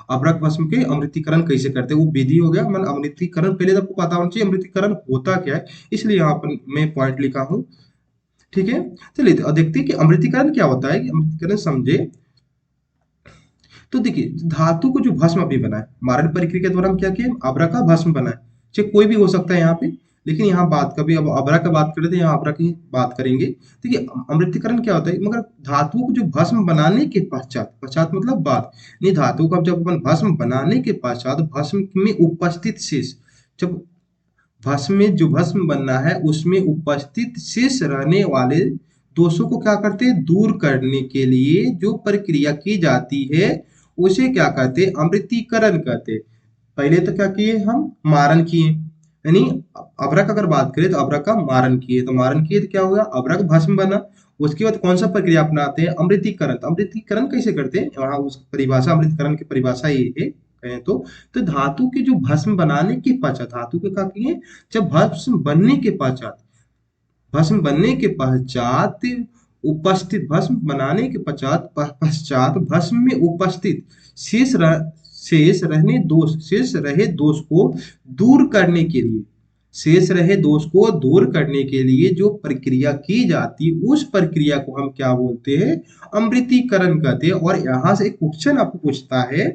अभ्रक भस्म के अमृतीकरण कैसे करते हैं, वो विधि हो गया। मन अमृतीकरण पहले तो आपको पता होना चाहिए अमृतीकरण होता क्या है, इसलिए यहाँ पर मैं पॉइंट लिखा हूँ। ठीक है, चलिए तो देखते हैं कि अमृतीकरण क्या होता है। कि अमृतीकरण समझे तो देखिए, धातु को जो भस्म अभी बना है, मारण प्रक्रिया के द्वारा हम क्या किए, अभ्रक का भस्म बना है। चाहे कोई भी हो सकता है यहाँ पे, लेकिन यहाँ बात कभी अब अभ्रक का बात करें तो यहाँ अभ्रक की बात करेंगे। देखिए, अमृतीकरण क्या होता है, मगर धातुओं को जो भस्म बनाने के पश्चात, पश्चात मतलब बाद, नहीं धातु का जब अपन भस्म बनाने के पश्चात भस्म में उपस्थित शेष, जब भस्म में जो भस्म बनना है उसमें उपस्थित शेष रहने वाले दोषों को क्या करते हैं, दूर करने के लिए जो प्रक्रिया की जाती है उसे क्या कहते हैं, अमृतीकरण कहते हैं। पहले तो क्या किए हम, मारण किए, यानी अभ्रक अगर बात करें तो अभ्रक का मारण किए, तो मारण किए तो क्या हुआ, अभ्रक भस्म बना। उसके बाद कौन सा प्रक्रिया अपनाते हैं, अमृतीकरण। तो अमृतीकरण कैसे करते हैं, वहां उस परिभाषा, अमृतीकरण की परिभाषा ये है कहें तो धातु के जो भस्म बनाने के पश्चात, धातु के क्या किए, जब भस्म बनने के पश्चात, भस्म बनने के पश्चात उपस्थित, भस्म बनाने के पश्चात भस्म में उपस्थित शेष शेष रहने दोष, शेष रहे दोष को दूर करने के लिए, शेष रहे दोष को दूर करने के लिए जो प्रक्रिया की जाती है उस प्रक्रिया को हम क्या बोलते हैं, अमृतीकरण कहते हैं। और यहाँ से एक क्वेश्चन आपको पूछता है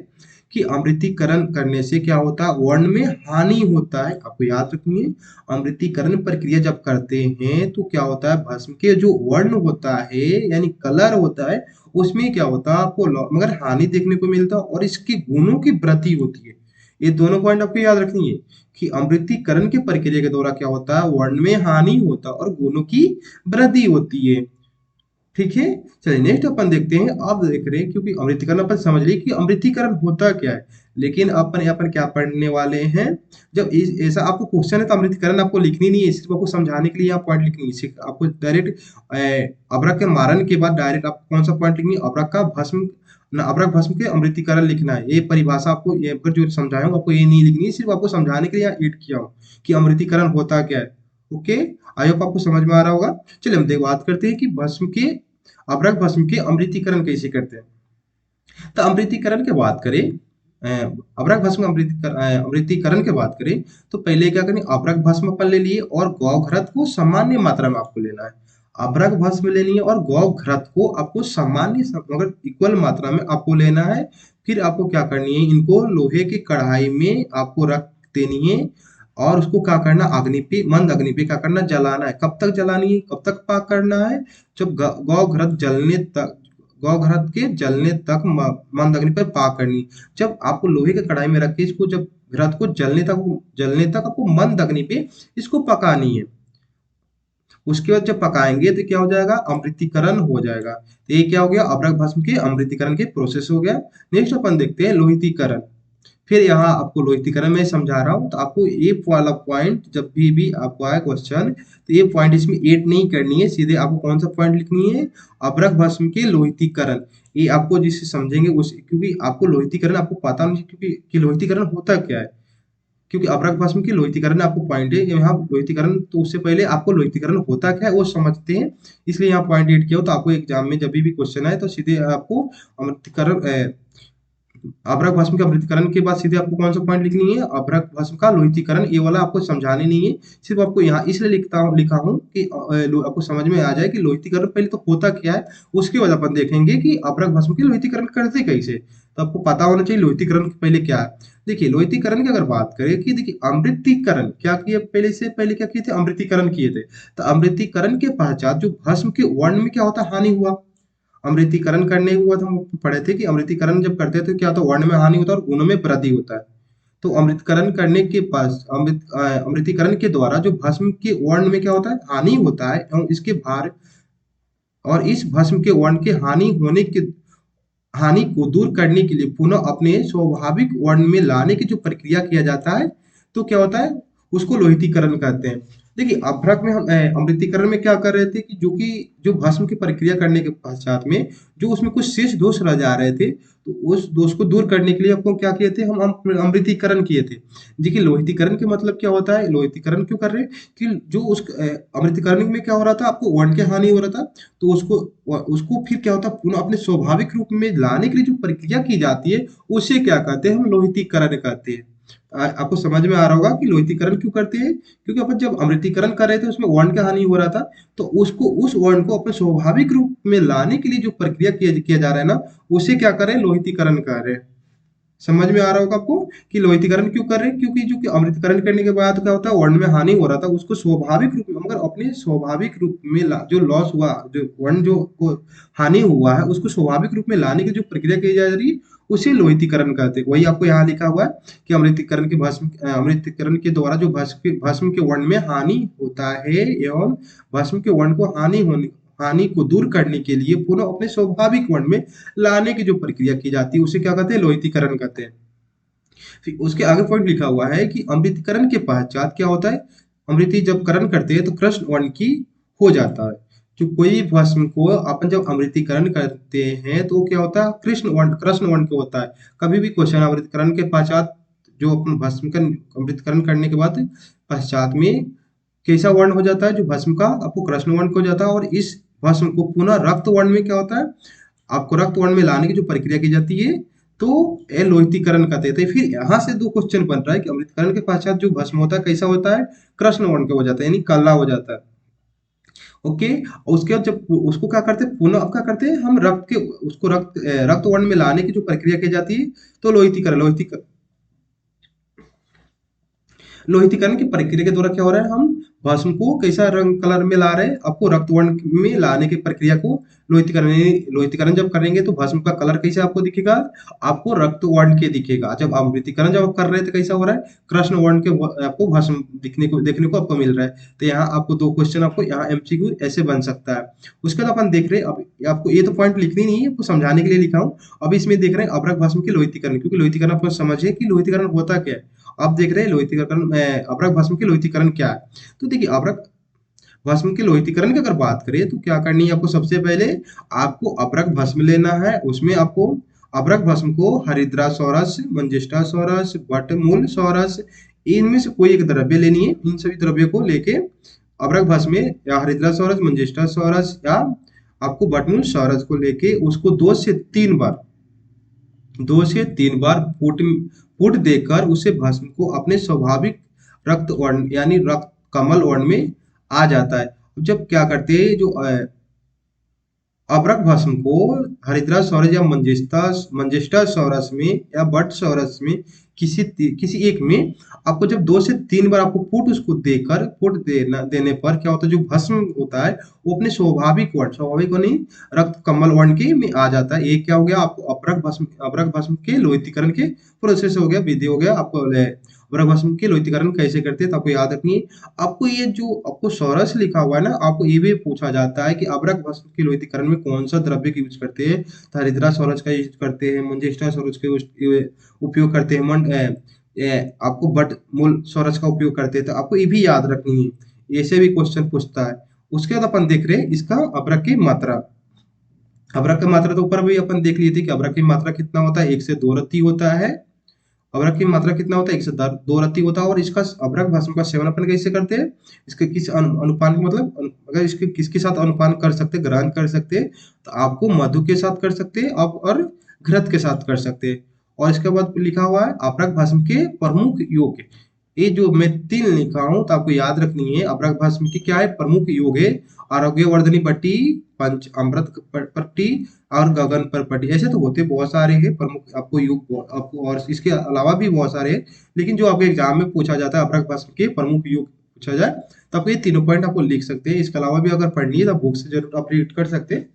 कि अमृतीकरण करने से क्या होता है, वर्ण में हानि होता है। आपको याद रखिए, अमृतीकरण प्रक्रिया जब करते हैं तो क्या होता है, भस्म के जो वर्ण होता है यानी कलर होता है उसमें क्या होता है, आपको मगर हानि देखने को मिलता है और इसके गुणों की वृद्धि होती है। ये दोनों पॉइंट आपको याद रखनी है कि अमृतीकरण के प्रक्रिया के द्वारा क्या होता है, वर्ण में हानि होता है और गुणों की वृद्धि होती है। ठीक है, चलिए नेक्स्ट अपन देखते हैं। अब देख रहे हैं, क्योंकि अमृतीकरण अपन समझ लिए कि अमृतीकरण होता क्या है, लेकिन अपन क्या पढ़ने वाले हैं, जब ऐसा आपको क्वेश्चन है तो अमृतीकरण आपको लिखनी नहीं है, सिर्फ आपको समझाने के लिए यहाँ पॉइंट लिखनी है। आपको डायरेक्ट अभ्रक के मारण के बाद डायरेक्ट आपको कौन सा पॉइंट लिखनी है, अभ्रक का भस्म, अभ्रक भस्म के अमृतीकरण लिखना है। ये परिभाषा आपको ये पर जो समझाया हूँ आपको ये नहीं लिखनी है, सिर्फ आपको समझाने के लिए यहाँ एड किया हूँ कि अमृतीकरण होता क्या है। ओके, आई होप आपको समझ में आ रहा होगा। चलिए हम बात करते हैं कि भस्म के, अभ्रक भस्म के अमृतीकरण कैसे करते हैं। तो अमृतीकरण की बात करें, अभ्रक भस्म अमृतीकरण की बात करें तो पहले क्या करें, अभ्रक भस्म अपन ले लिए और गौ घृत को सामान्य मात्रा में आपको लेना है। अभ्रक भस्म लेनी है और गौ घृत को आपको सामान्य मगर इक्वल मात्रा में आपको लेना है। फिर आपको क्या करनी है, इनको लोहे की कढ़ाई में आपको रख देनी है और उसको क्या करना, अग्नि पे, मंद अग्नि पे क्या करना, जलाना है। कब तक जलानी है, कब तक पाक करना है, जब गौ घृत जलने तक, गौघृत के जलने तक मंद अग्नि पर पाक करनी। जब आपको लोहे के कढ़ाई में रख के इसको जब घृत को जलने तक आपको मंद अग्नि पे इसको पकानी है। उसके बाद जब पकाएंगे तो क्या हो जाएगा, अमृतीकरण हो जाएगा। तो ये क्या हो गया, अभ्रक भस्म के अमृतीकरण के प्रोसेस हो गया। नेक्स्ट अपन देखते हैं लोहितीकरण। फिर यहाँ आपको लोहितीकरण में समझा रहा हूँ, तो आपको ये वाला पॉइंट जब भी आपको आए क्वेश्चन, तो ये पॉइंट इसमें ऐड नहीं करनी है, सीधे आपको कौन सा पॉइंट लिखनी है, अभ्रक भस्म के लोहितीकरण। ये आपको जिससे समझेंगे उस, क्योंकि आपको लोहितीकरण आपको पता नहीं क्योंकि कि लोहितीकरण होता क्या है, क्योंकि अभ्रक भस्म की लोहितीकरण आपको पॉइंट है यहाँ लोहितीकरण, तो उससे पहले आपको लोहितीकरण होता क्या है वो समझते हैं, इसलिए यहाँ पॉइंट ऐड किया हो। तो आपको एग्जाम में जब भी क्वेश्चन आए तो सीधे आपको अमृतीकरण अभ्रक भस्म के अमृतीकरण के बाद सीधे आपको कौन सा पॉइंट लिखनी है, अभ्रक भस्म का लोहितीकरण। ये वाला आपको समझाने नहीं है, सिर्फ आपको यहाँ इसलिए लिखा हूँ कि आपको समझ में आ जाए कि लोहितीकरण पहले तो होता क्या है, उसके बाद अपन देखेंगे कि अभ्रक भस्म के लोहितीकरण करते कैसे। तो आपको पता होना चाहिए लोहितीकरण पहले क्या है। देखिए लोहितीकरण की अगर बात करें कि देखिए अमृतीकरण क्या किए, पहले क्या किए थे, अमृतीकरण किए थे। तो अमृतीकरण के पश्चात जो भस्म के वर्ण में क्या होता है, हानि हुआ। अमृतीकरण करने के बाद हम पढ़े थे कि अमृतीकरण जब करते हैं तो क्या होता है, वर्ण में हानि होता है और गुणों में वृद्धि होता है। तो अमृतकरण करने के पास अमृतीकरण के द्वारा जो भस्म के वर्ण में क्या होता है, हानि होता है, एवं इसके भार और इस भस्म के वर्ण के हानि को दूर करने के लिए पुनः अपने स्वाभाविक वर्ण में लाने की जो प्रक्रिया किया जाता है, तो क्या होता है, उसको लोहितीकरण कहते हैं। देखिए अभ्रक में हम अमृतीकरण में क्या कर रहे थे कि जो भस्म की प्रक्रिया करने के पश्चात में जो उसमें कुछ शेष दोष रह जा रहे थे, तो उस दोष को दूर करने के लिए आपको क्या किए थे, हम अमृतीकरण किए थे। देखिए लोहितीकरण के मतलब क्या होता है, लोहितीकरण क्यों कर रहे हैं कि जो उस अमृतीकरण में क्या हो रहा था, आपको वर्ण के हानि हो रहा था, तो उसको उसको फिर क्या होता है, पुनः अपने स्वाभाविक रूप में लाने के लिए जो प्रक्रिया की जाती है उसे क्या कहते हैं, हम लोहितीकरण कहते हैं। आपको समझ में आ रहा होगा कि लोहितीकरण क्यों करते हैं, क्योंकि अपन जब अमृतीकरण कर रहे थे उसमें वर्ण का हानि हो रहा था, तो उसको उस वर्ण को अपने स्वाभाविक रूप में लाने के लिए जो प्रक्रिया किया जा रहा है ना, उसे क्या कर रहे हैं, लोहितीकरण कर रहे हैं। समझ में आ रहा होगा आपको कि लोहितीकरण क्यों कर रहे हैं, क्योंकि जो कि अमृतकरण करने के बाद क्या होता है, वर्ण में हानि हो रहा था, उसको स्वाभाविक रूप में मगर अपने स्वाभाविक रूप में जो लॉस हुआ, जो वर्ण जो को हानि हुआ है उसको स्वाभाविक रूप में लाने की जो प्रक्रिया की जा रही है उसे लोहितीकरण कहते हैं। वही आपको यहाँ लिखा हुआ है कि अमृतीकरण के द्वारा जो भस्म के वर्ण में हानि होता है एवं भस्म के वर्ण को हानि को दूर करने के लिए पुनः अपने स्वाभाविक वर्ण में लाने की जो प्रक्रिया की जाती है उसे क्या कहते हैं, लोहितीकरण कहते हैं। फिर उसके आगे पॉइंट लिखा हुआ है कि अमृतीकरण के पश्चात क्या होता है, अमृति जब करण करते हैं तो कृष्ण वर्ण की हो जाता है। जो कोई भस्म को अपन जब अमृतीकरण करते हैं तो क्या होता है, कृष्ण वर्ण को होता है। कभी भी क्वेश्चन अमृतीकरण के पश्चात जो अपन भस्म का अमृतकरण करने के बाद पश्चात में कैसा वर्ण हो जाता है, जो भस्म का आपको कृष्ण वर्ण को हो जाता है, और इस भस्म को पुनः रक्त वर्ण में क्या होता है, आपको रक्त वर्ण में लाने की जो प्रक्रिया की जाती है, तो ये लोहितीकरण कहते हैं। फिर यहाँ से दो क्वेश्चन बन रहा है कि अमृतकरण के पश्चात जो भस्म होता है कैसा होता है, कृष्ण वर्ण का हो जाता है, यानी काला हो जाता है। ओके, और उसके बाद जब उसको क्या करते हैं, पुनः क्या करते हैं, हम रक्त वर्ण में लाने की जो प्रक्रिया की जाती है, तो लोहितीकरण की प्रक्रिया के द्वारा क्या हो रहा है, हम भस्म को कैसा रंग कलर में ला रहे हैं, आपको रक्त वर्ण में लाने की प्रक्रिया को लोहितीकरण जब करेंगे तो भस्म का कलर कैसे आपको दिखेगा, आपको रक्त वर्ण के दिखेगा। जब अमृतीकरण जब आप कर रहे थे कैसा हो रहा है, कृष्ण वर्ण के आपको भस्म देखने को आपको मिल रहा है। तो यहाँ आपको दो क्वेश्चन आपको यहाँ एमसीक्यू ऐसे बन सकता है। उसके बाद अपन देख रहे हैं, अब आपको ये तो पॉइंट लिखनी नहीं है, आपको समझाने के लिए लिखा हूँ। अब इसमें देख रहे हैं अभ्रक भस्म की लोहितीकरण, क्योंकि लोहितीकरण आपको समझिए कि लोहितीकरण होता क्या है। आप देख रहे हैं लोहितीकरण अभ्रक भस्म की लोहितीकरण क्या है। तो देखिए अभ्रक भस्म के लोहितीकरण की अगर बात करें तो क्या करनी है, आपको सबसे पहले आपको अभ्रक भस्म लेना है। उसमें आपको अभ्रक भस्म को हरिद्रा सौरस, मंजिष्ठा सौरस, बटमूल सौरस, इनमें से कोई एक द्रव्य लेनी है। इन सभी द्रव्य को लेके अभ्रक भस्म में या हरिद्रा सौरस, मंजिष्ठा सौरस या आपको बटमूल सौरस को लेके उसको 2 से 3 बार फूट देकर उसे भस्म को अपने स्वाभाविक रक्त वर्ण यानी रक्त कमल वर्ण में आ जाता है। जब क्या करते हैं, जो अभ्रक भस्म को हरिद्रा सौरज या मंजेस्टा सौरस में या बट सौरस में किसी एक में आपको जब 2 से 3 बार आपको पुट देने पर क्या होता है, जो भस्म होता है वो अपने स्वाभाविक वर्ण नहीं, रक्त कमल वर्ण के में आ जाता है। ये क्या हो गया, आपको अभ्रक भस्म के लोहितीकरण के प्रोसेस हो गया, विधि हो गया। आपको अभ्रक भस्म के लोहितीकरण कैसे करते हैं तो आपको याद रखनी है। आपको ये जो आपको सौरस लिखा हुआ है ना, आपको ये भी पूछा जाता है कि अभ्रक भस्म के लोहितीकरण में कौन सा द्रव्य का यूज करते हैं, तो हरिद्रा सौरज का यूज करते हैं, मंजेस्टा सौरज का उपयोग करते हैं, आपको बट मूल सौरज का उपयोग करते हैं। तो आपको ये भी याद रखनी है, ऐसे भी क्वेश्चन पूछता है। उसके बाद अपन देख रहे हैं इसका अभ्रक की मात्रा। अभ्रक की मात्रा तो ऊपर भी अपन देख लिए थे कि अभ्रक की मात्रा कितना होता है, 1 से 2 रत्ती होता है। अभ्रक की मात्रा कितना होता है, 1 से 2 रत्ती होता है। और इसका अभ्रक भस्म का सेवन अपन कैसे करते हैं, इसके किस अनुपान के मतलब अगर इसके किसके साथ अनुपान कर सकते हैं, ग्रहण कर सकते हैं, तो आपको मधु के साथ कर सकते हैं अब, और घृत के साथ कर सकते हैं। और इसके बाद लिखा हुआ है अभ्रक भस्म के प्रमुख योग। ये जो मैं 3 लिखा हूं तो आपको याद रखनी है। अभ्रक भस्म की क्या है, प्रमुख योग है आरोग्य वर्धनी पट्टी, पंच अमृत पट्टी और गगन पर पट्टी। ऐसे तो होते बहुत सारे हैं प्रमुख आपको योग, आपको और इसके अलावा भी बहुत सारे हैं, लेकिन जो आपके एग्जाम में पूछा जाता है अभ्रक भस्म के प्रमुख योग पूछा जाए तो आपको ये तीनों पॉइंट आपको लिख सकते हैं। इसके अलावा भी अगर पढ़नी है तो बुक से जरूर आप रीड कर सकते हैं।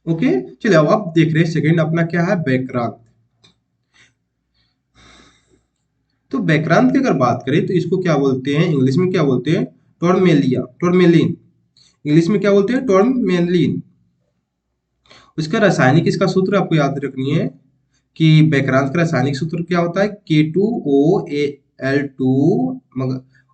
ओके, चलिए अब आप देख रहे हैं सेकंड अपना क्या है, बैकग्राउंड। तो बैकग्राउंड की अगर बात करें तो इसको क्या बोलते हैं, इंग्लिश में क्या बोलते हैं, टोरमेलिन। इंग्लिश में क्या बोलते हैं, टोरमेलिन। उसका रासायनिक इसका सूत्र आपको याद रखनी है कि बैकग्राउंड का रासायनिक सूत्र क्या होता है, K2OAl2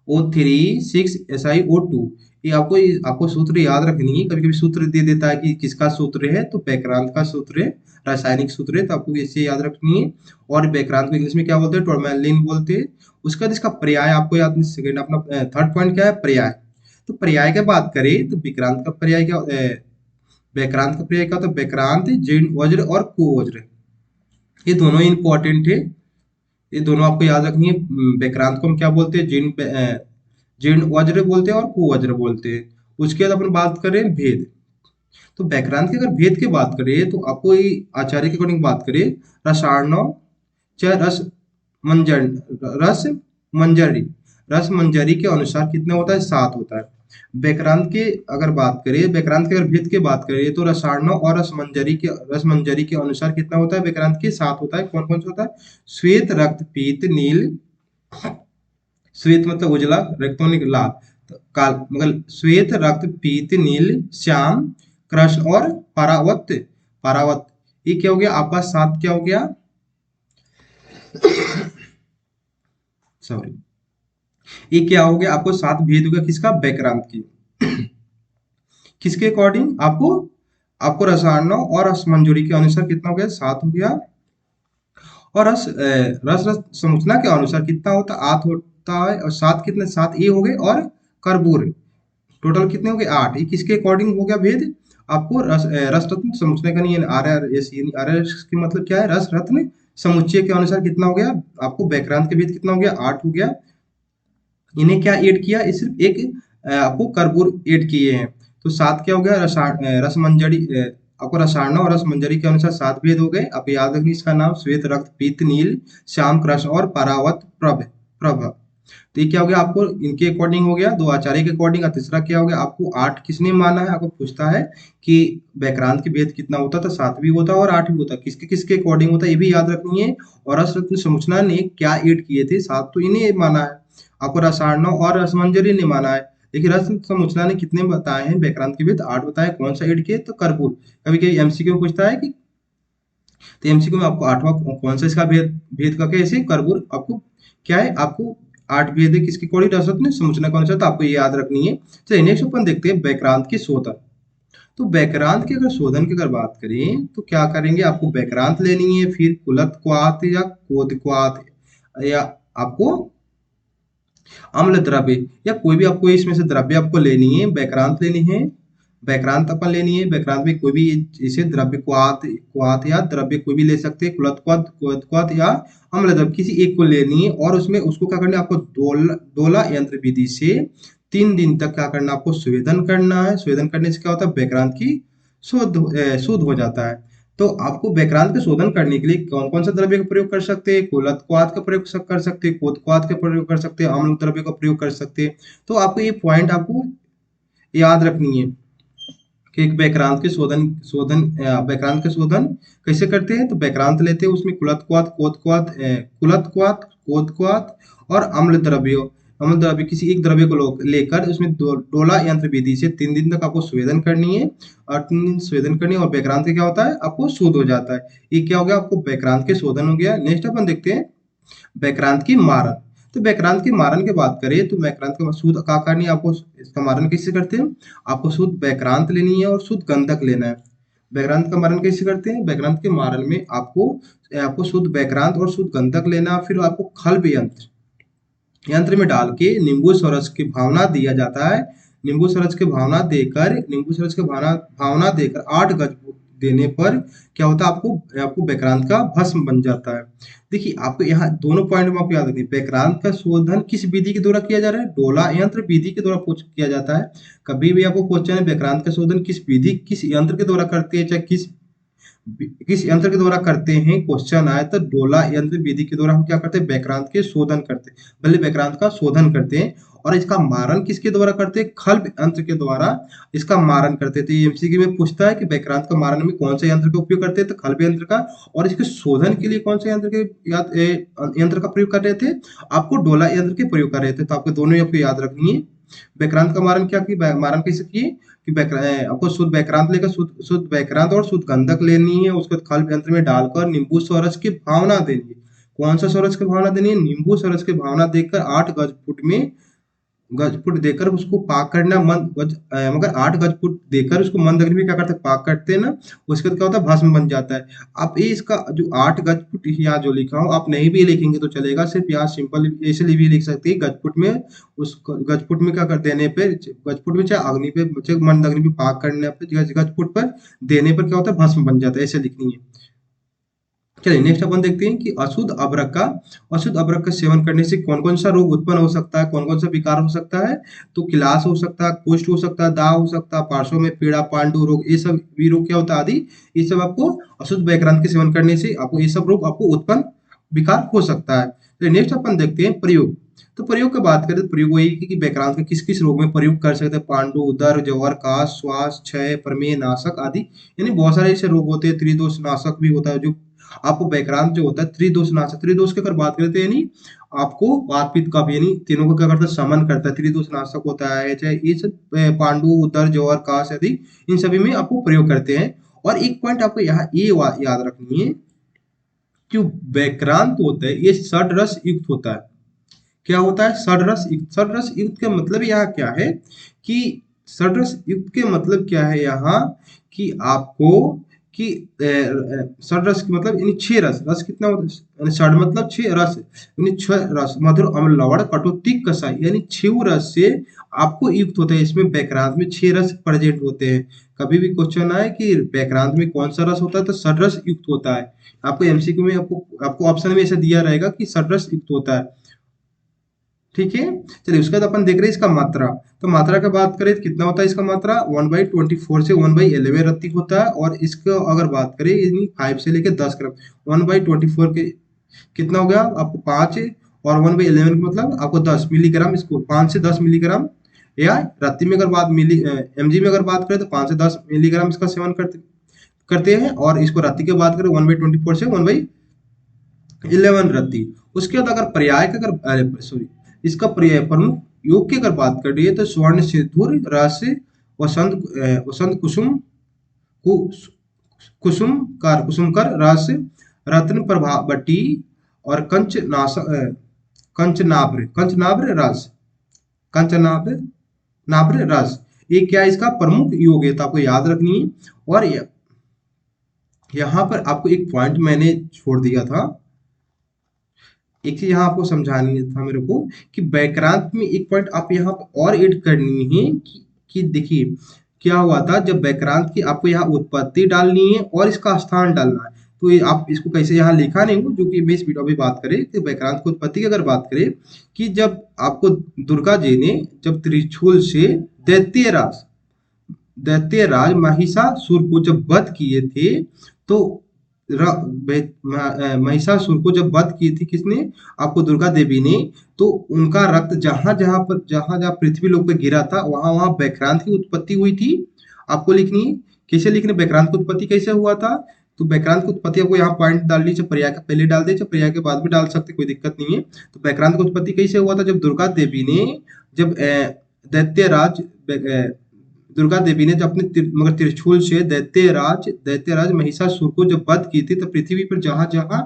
O3 6SiO2। ये आपको सूत्र याद रखनी है। कभी कभी सूत्र दे देता है कि किसका सूत्र है, तो बैकग्राउंड का सूत्र है, रासायनिक सूत्र है, तो आपको इसे याद रखनी है। और बैकग्राउंड को इंग्लिश में क्या बोलते हैं, टोरमेलिन बोलते हैं। उसका इसका पर्याय आपको याद, सेकेंड अपना थर्ड पॉइंट क्या है, पर्याय। तो पर्याय की बात करें तो विक्रांत का पर्याय क्या, बैक्रांत का पर्याय क्या होता है, बैक्रांत जीर्ण वज्र और कुवज्र, ये दोनों ही इंपॉर्टेंट है। ये दोनों आपको याद रखनी है। बैक्रांत को हम क्या बोलते हैं, जीर्ण वज्र बोलते हैं और कुवज्र बोलते हैं। उसके बाद अपन बात करें भेद। तो बैक्रांत के अगर भेद की बात करें तो आपको ये आचार्य के अकॉर्डिंग बात करें, रसायनों चाहे मंजर रस मंजरी रस मंजरी के अनुसार कितना होता है, 7 होता है। बैक्रांत के अगर बात करें, बैक्रांत के अगर भेद की बात करें तो रसायनों और रस मंजरी के अनुसार कितना होता है, बैक्रांत के 7 होता है। कौन कौन सा होता है, श्वेत रक्त पीत नील, श्वेत मतलब उजला, रक्त मतलब लाल, तो काल मतलब श्वेत रक्त पीत नील श्याम कृष्ण और पारावत। पारावत ये क्या हो गया आपका 7 क्या हो गया, सॉरी, ये क्या हो गया आपको 7 भेद हो गया किसका, बैक्रांत की। किसके अकॉर्डिंग आपको, आपको रसायनों और रस मंजूरी के अनुसार कितना हो गया, 7 हो गया। और रस संरचना के अनुसार कितना होता है, 8 होता है। और 7 कितने, 7 ये हो गए। और कर्बूर टोटल कितने हो गए, 8। ये किसके अकॉर्डिंग हो गया भेद, आपको रस रत्न समुच्चय का, नहीं R R S, R S की मतलब क्या है, रस रत्न समुच्चय के अनुसार कितना हो गया आपको, बैक्रांत के भेद कितना हो गया, 8 हो गया। इन्हें क्या ऐड किया, इस सिर्फ एक आपको कर्बूर ऐड किए हैं, तो 7 क्या हो गया, रस मंजरी, आपको रसायनों और रस मंजरी के अनुसार 7 भेद हो गए। आप याद रखिए इसका नाम श्वेत रक्त पीत नील श्याम कृष्ण और पारावत प्रभ प्रभ। तो ये क्या हो गया आपको, इनके अकॉर्डिंग हो गया, 2 आचार्य के अकॉर्डिंग। और तीसरा क्या हो गया आपको, 8 किसने माना है, आपको पूछता है कि बैक्रांत के भेद कितना होता था, 7 भी होता है और 8 भी होता है, किसके किसके अकॉर्डिंग होता है ये भी याद रखनी है। और रस रत्न समुचना ने क्या ऐड किए थे, 7 तो इन्हें माना है। आपको रसायनों और रसमंजरी ने माना है। देखिए रस समुचना ने कितने बताए हैं बैक्रांत के भेद, 8 बताए। कौन सा ऐड किए, तो कर्पूर। कभी कभी एमसीक्यू में पूछता है कि, तो एमसीक्यू में आपको 8वां कौन सा इसका भेद भेद का कैसे, कर्पूर आपको क्या है, आपको 8 भेद है किसकी कौड़ी, रस रत्न समुचना कौन सा, तो आपको ये याद रखनी है। चलिए नेक्स्ट अपन देखते हैं बैक्रांत की शोधन। तो बैक्रांत के अगर शोधन की अगर बात करें तो क्या करेंगे, आपको बैक्रांत लेनी है, फिर कुलत क्वाथ या कोद क्वाथ, या आपको अम्ल द्रव्य, या कोई भी आपको इसमें से द्रव्य आपको लेनी है, बैक्रांत लेनी है। बैक्रांत अपन लेनी है, बैक्रांत में कोई भी इसे द्रव्य क्वाथ क्वाथ या द्रव्य कोई भी ले सकते हैं, कुलत क्वाथ कोद क्वाथ या अम्ल द्रव्य किसी एक को लेनी है। और उसमें उसको क्या करना है, आपको डोला यंत्र विधि से 3 दिन तक क्या करना है, आपको स्वेदन करना है। स्वेदन करने से क्या होता है, बैक्रांत की शुद्ध हो जाता है। तो आपको बैक्रांत के शोधन करने के लिए कौन कौन सा द्रव्य का प्रयोग कर सकते हैं? कुलत्वाद का प्रयोग कर सकते हैं, कोतवाद का प्रयोग कर सकते हैं, अम्ल द्रव्य का प्रयोग कर सकते हैं। तो आपको ये पॉइंट आपको याद रखनी है कि एक बैक्रांत के बैक्रांत के शोधन कैसे करते हैं। तो बैक्रांत लेते हैं, उसमें कुलत्वाद कोतवाद और अम्ल द्रव्य किसी एक द्रव्य को लेकर उसमें डोला यंत्र विधि से 3 दिन तक आपको स्वेदन करनी है। और 3 दिन स्वेदन करनी है और बैक्रांत क्या होता है, आपको शुद्ध हो जाता है। ये क्या हो गया, आपको बैक्रांत के शोधन हो गया। नेक्स्ट अपन देखते हैं बैक्रांत की मारन। तो बैक्रांत की मारन की बात करें तो बैक्रांत का शुद्ध क्या करनी है आपको, इसका मारन कैसे करते हैं? आपको शुद्ध बैक्रांत लेनी है और शुद्ध गंधक लेना है। बैक्रांत का मारन कैसे करते हैं? बैक्रांत के मारन में आपको आपको शुद्ध बैक्रांत और शुद्ध गंधक लेना, फिर आपको खल्ब यंत्र में डाल के नींबू सरस की भावना दिया जाता है। नींबू सरस के भावना देकर 8 गज देने पर क्या होता है, आपको आपको बैक्रांत का भस्म बन जाता है। देखिए आपको यहाँ दोनों पॉइंट में आपको याद रखिए, बैक्रांत का शोधन किस विधि के द्वारा किया जा रहा है? डोला यंत्र विधि के द्वारा किया जाता है। कभी भी आपको क्वेश्चन है बैक्रांत का शोधन किस विधि किस यंत्र के द्वारा करते हैं, चाहे किस यंत्र के द्वारा करते हैं, क्वेश्चन आए तो डोला यंत्र विधि के द्वारा हम क्या करते हैं, बैक्रांत के शोधन करते हैं, पहले बैक्रांत का शोधन करते हैं। और इसका मारन किसके द्वारा करते हैं? खल्ब यंत्र के द्वारा इसका मारन करते थे। एमसीक्यू में पूछता है कि बैक्रांत का मारन में कौन सा यंत्र का उपयोग करते हैं, तो खल्ब यंत्र का। और इसके शोधन के लिए कौन सा यंत्र का प्रयोग कर रहे थे? आपको डोला यंत्र के प्रयोग कर रहे थे। तो आपको दोनों आपको याद रखनी है। बैक्रांत का मारन क्या की मारन कैसे किए कि आपको शुद्ध बैक्रांत लेकर शुद्ध बैक्रांत और शुद्ध गंधक लेनी है, उसको खल्ब यंत्र में डालकर नींबू स्वरस की भावना देनी है। कौन सा स्वरस की भावना देनी है? नींबू स्वरस की भावना देकर 8 गज फुट देकर उसको पाक करना। मगर 8 गज फुट देकर उसको मंद अग्नि में क्या करते हैं, पाक करते हैं ना। उसके बाद क्या होता है, भस्म बन जाता है। आप ये इसका जो 8 गज फुट यहाँ जो लिखा हूँ, आप नहीं भी लिखेंगे तो चलेगा, सिर्फ यहाँ सिंपल ऐसे भी लिख सकते हैं। गजफुट में उस गजफुट में क्या कर देने पे, गजफुट में चाहे अग्नि पे चाहे मंद अग्नि पे पाक करने पे गजफुट पर देने पर क्या होता है, भस्म बन जाता है। ऐसे लिखनी है। चलिए नेक्स्ट अपन देखते हैं कि अशुद्ध अभ्रक का सेवन करने से कौन कौन सा रोग उत्पन्न हो सकता है, कौन कौन सा विकार हो सकता है। तो किलास हो सकता है, कुष्ठ हो सकता है, दाह हो सकता है, पार्श्व में पीड़ा, पांडु रोग, ये सब भी रोग क्या होता है आदि। ये सब आपको अशुद्ध बैक्रांत के सेवन करने से आपको ये सब रोग आपको उत्पन्न विकार हो सकता है। तो नेक्स्ट अपन देखते हैं प्रयोग। तो प्रयोग की बात करें तो प्रयोग वही कि बैक्रांत का किस किस रोग में प्रयोग कर सकते हैं। पांडु, उदर, जवर, काश, श्वास, क्षय, प्रमेय नाशक आदि। यानी बहुत सारे ऐसे रोग होते हैं। त्रिदोष नाशक भी होता है, जो आपको बैक्रांत जो होता है त्रिदोष नाशक। त्रिदोष की अगर बात करते हैं यानी आपको वात पित्त कफ यानी तीनों को क्या करता है, समन करता है। त्रिदोष नाशक होता है, चाहे ये सब पांडु, उदर, जवर, काश आदि, इन सभी में आपको प्रयोग करते हैं। और एक पॉइंट आपको यहाँ ये याद रखनी है, जो बैक्रांत होता है ये षड रस युक्त होता है। क्या होता है? षड रस युक्त। षड रस युक्त का मतलब यहाँ क्या है कि षड रस युक्त के मतलब क्या है यहाँ कि आपको कि षड रस मतलब यानी 6 रस। रस कितना होता है? यानी षड मतलब 6 रस, यानी 6 रस मधुर, अम्ल, लवण, कटु, तीख, कसाई, यानी 6 रस से आपको युक्त होता है। इसमें बैक्रांत में 6 रस प्रेजेंट होते हैं। कभी भी क्वेश्चन आए कि बैक्रांत में कौन सा रस होता है, तो षड रस युक्त होता है। आपको एमसीक्यू में आपको ऑप्शन में ऐसा दिया रहेगा कि षड रस युक्त होता है। ठीक है, चलिए उसके बाद अपन देख रहे हैं इसका मात्रा। तो मात्रा की बात करें तो कितना होता है इसका मात्रा? 1/24 से 1/11 रत्ती होता है। और इसको अगर बात करें यानी 5 से लेकर 10 ग्राम, 1/24 के कितना हो गया आपको 5, और 1/11 का मतलब आपको 10 मिलीग्राम। इसको 5 से 10 मिलीग्राम, या रत्ती में अगर बात एमजी में अगर बात करें तो 5 से 10 मिलीग्राम इसका सेवन करते हैं। और इसको रत्ती की बात करें 1/24 से 1/11 रत्ती। उसके बाद अगर पर्याय का अगर सॉरी इसका प्रमुख योग की अगर बात कर रही है तो स्वर्ण सिंदूर, रस, वसंत कुसुम, कुसुमकर रस, रत्न प्रभावटी, और कंचनाब्र रस। ये क्या इसका प्रमुख योग है, तो आपको याद रखनी है। और यहाँ पर आपको एक पॉइंट मैंने छोड़ दिया था, एक चीज यहाँ आपको समझानी था मेरे को कि बैक्रांत में एक पॉइंट आप यहाँ और ऐड करनी है कि देखिए क्या हुआ था जब बैक्रांत की आपको यहाँ उत्पत्ति डालनी है और इसका स्थान डालना है। तो ये आप इसको कैसे यहाँ लिखा नहीं हो, जो कि मैं इस वीडियो में बात करें तो बैक्रांत की उत्पत्ति की अगर बात करें कि जब आपको दुर्गा जी ने जब त्रिशूल से दैत्य राज दैत्यराज महिषासुर को जब वध किए थे, तो महिषासुर को जब वध की थी किसने, आपको दुर्गा देवी ने, तो उनका रक्त जहां जहां पृथ्वी लोक पे गिरा था, वहां वहां बैक्रांत की उत्पत्ति हुई थी। आपको लिखनी है, कैसे लिखने, बैक्रांत की उत्पत्ति कैसे हुआ था। तो बैक्रांत की उत्पत्ति आपको यहाँ पॉइंट डाल लीजिए, प्रयाग के पहले डाल दीजिए, प्रयाग के बाद भी डाल सकते, कोई दिक्कत नहीं है। तो बैक्रांत की उत्पत्ति कैसे हुआ था, जब दुर्गा देवी ने, जब दैत्यराज दुर्गा देवी ने जब अपने मगर त्रिशूल से दैत्यराज महिषासुर को जब वध की थी, तो पृथ्वी पर जहां जहां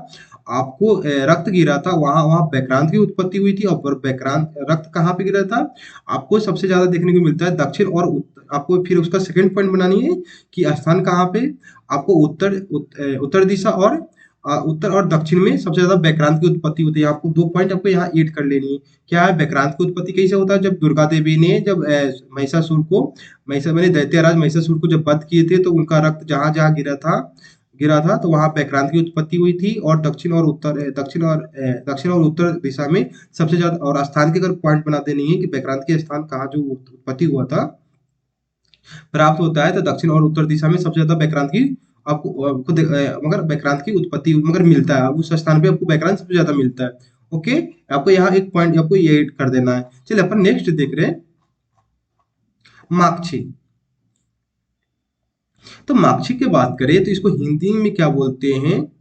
आपको रक्त गिरा था, वहां वहां बैक्रांत की उत्पत्ति हुई थी। और बैक्रांत रक्त कहाँ पे गिरा था, आपको सबसे ज्यादा देखने को मिलता है दक्षिण और आपको फिर उसका सेकंड पॉइंट बनानी है कि स्थान कहाँ पे, आपको उत्तर दिशा और उत्तर और दक्षिण में सबसे ज्यादा बैक्रांत की उत्पत्ति होती है। आपको 2 पॉइंट आपको यहाँ ऐड कर लेनी है। क्या है, बैक्रांत की उत्पत्ति कैसे होता है, जब दुर्गा देवी ने जब महिषासुर को महिषा मैंने दैत्यराज महिषासुर को जब वध किए थे, तो उनका रक्त जहां जहां गिरा था, तो वहां बैक्रांत की उत्पत्ति हुई थी। और दक्षिण और उत्तर दिशा में सबसे ज्यादा, और स्थान के अगर पॉइंट बना देनी है कि बैक्रांत के स्थान कहाँ जो उत्पत्ति हुआ था प्राप्त होता है, तो दक्षिण और उत्तर दिशा में सबसे ज्यादा बैक्रांत की मगर बैक्रांत की उत्पत्ति मगर मिलता है, उस स्थान पे आपको बैक्रांत सबसे ज्यादा मिलता है। ओके, आपको यहाँ एक पॉइंट आपको ये कर देना है। चलिए अपन नेक्स्ट देख रहे हैं, माक्षी। तो माक्षी की बात करें तो इसको हिंदी में क्या बोलते हैं,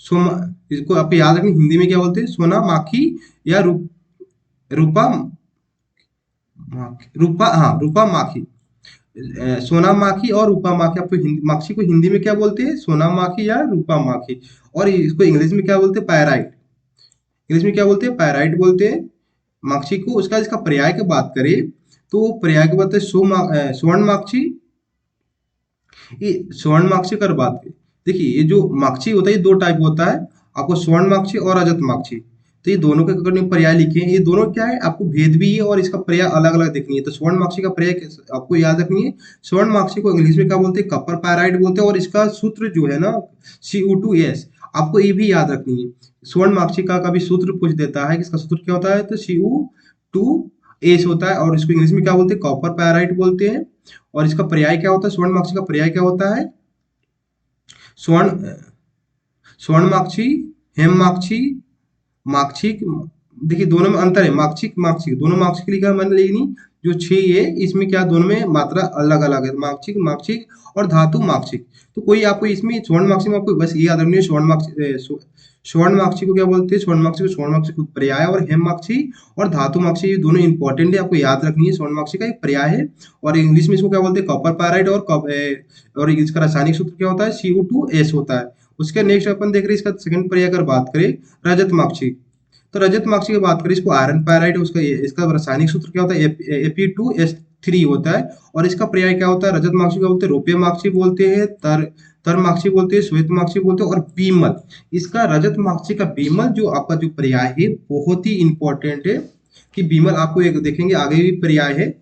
सोमा, इसको आप याद रखें, हिंदी में क्या बोलते हैं, सोना माखी या रूपा रूपा, हाँ रूपा माखी। सोना माखी और रूपा माखी, आपको माक्षी को हिंदी में क्या बोलते हैं, सोना माखी या रूपा माखी। और इसको इंग्लिश में क्या बोलते हैं, पैराइट। इंग्लिश में क्या बोलते हैं, पैराइट बोलते हैं माक्षी को। उसका इसका पर्याय की बात करें तो पर्याय की बात है स्वर्ण माक्षी। ये स्वर्ण माक्षी कर बात करें, देखिए ये जो माक्षी होता है ये 2 टाइप होता है, आपको स्वर्ण माक्षी और रजत माक्षी। तो ये दोनों के अगर पर्याय लिखे हैं, ये दोनों क्या है, आपको भेद भी है और इसका पर्याय अलग अलग देखनी है। तो स्वर्ण माक्षी का पर्याय आपको याद रखनी है। स्वर्ण माक्षी को इंग्लिश में क्या बोलते हैं, कपर पैराइट बोलते हैं, और इसका सूत्र जो है ना Cu2S, आपको ये भी याद रखनी है। स्वर्ण माक्षी का कभी सूत्र पूछ देता है कि इसका सूत्र क्या होता है, तो Cu2S होता है, और इसको इंग्लिश में क्या बोलते हैं, कॉपर पैराइट बोलते हैं। और इसका पर्याय क्या होता है, स्वर्णमाक्षी का पर्याय क्या होता है, स्वर्ण स्वर्णमाक्षी, हेममाक्षी, माक्षिक। देखिए दोनों में अंतर है, माक्षिक माक्षिक दोनों माक्षिक लिखा मैंने, लेकिन जो 6 है इसमें क्या दोनों में मात्रा अलग अलग है, माक्षिक माक्षिक और धातु माक्षिक। तो कोई आपको इसमें स्वर्ण माक्षी में आपको बस ये याद रखनी है, स्वर्ण माक्षी को क्या बोलते हैं, स्वर्ण माक्षी को पर्याय, और हेम माक्षी और धातु माक्षी ये दोनों इंपॉर्टेंट है, आपको याद रखनी है। स्वर्ण माक्षी का एक पर्याय है, और इंग्लिश में इसको क्या बोलते हैं, कॉपर पैराइड, और इसका रासायनिक सूत्र क्या होता है, Cu2S होता है। उसके नेक्स्ट अपन देख रहे हैं इसका सेकंड पर्याय अगर बात करें, रजत माक्षी। तो रजत माक्षी की बात करें, इसको आयरन पैराइड, उसका इसका रासायनिक सूत्र क्या होता है, Fe2S3 होता है। और इसका पर्याय क्या होता है, रजत माक्षी का बोलते हैं रुपये माक्षी बोलते हैं, तर माक्षी बोलते हैं, श्वेत माक्षी बोलते हैं, और बीमल। इसका रजत माक्षी का बीमल जो आपका जो पर्याय है बहुत ही इंपॉर्टेंट है, कि बीमल आपको एक देखेंगे आगे भी पर्याय है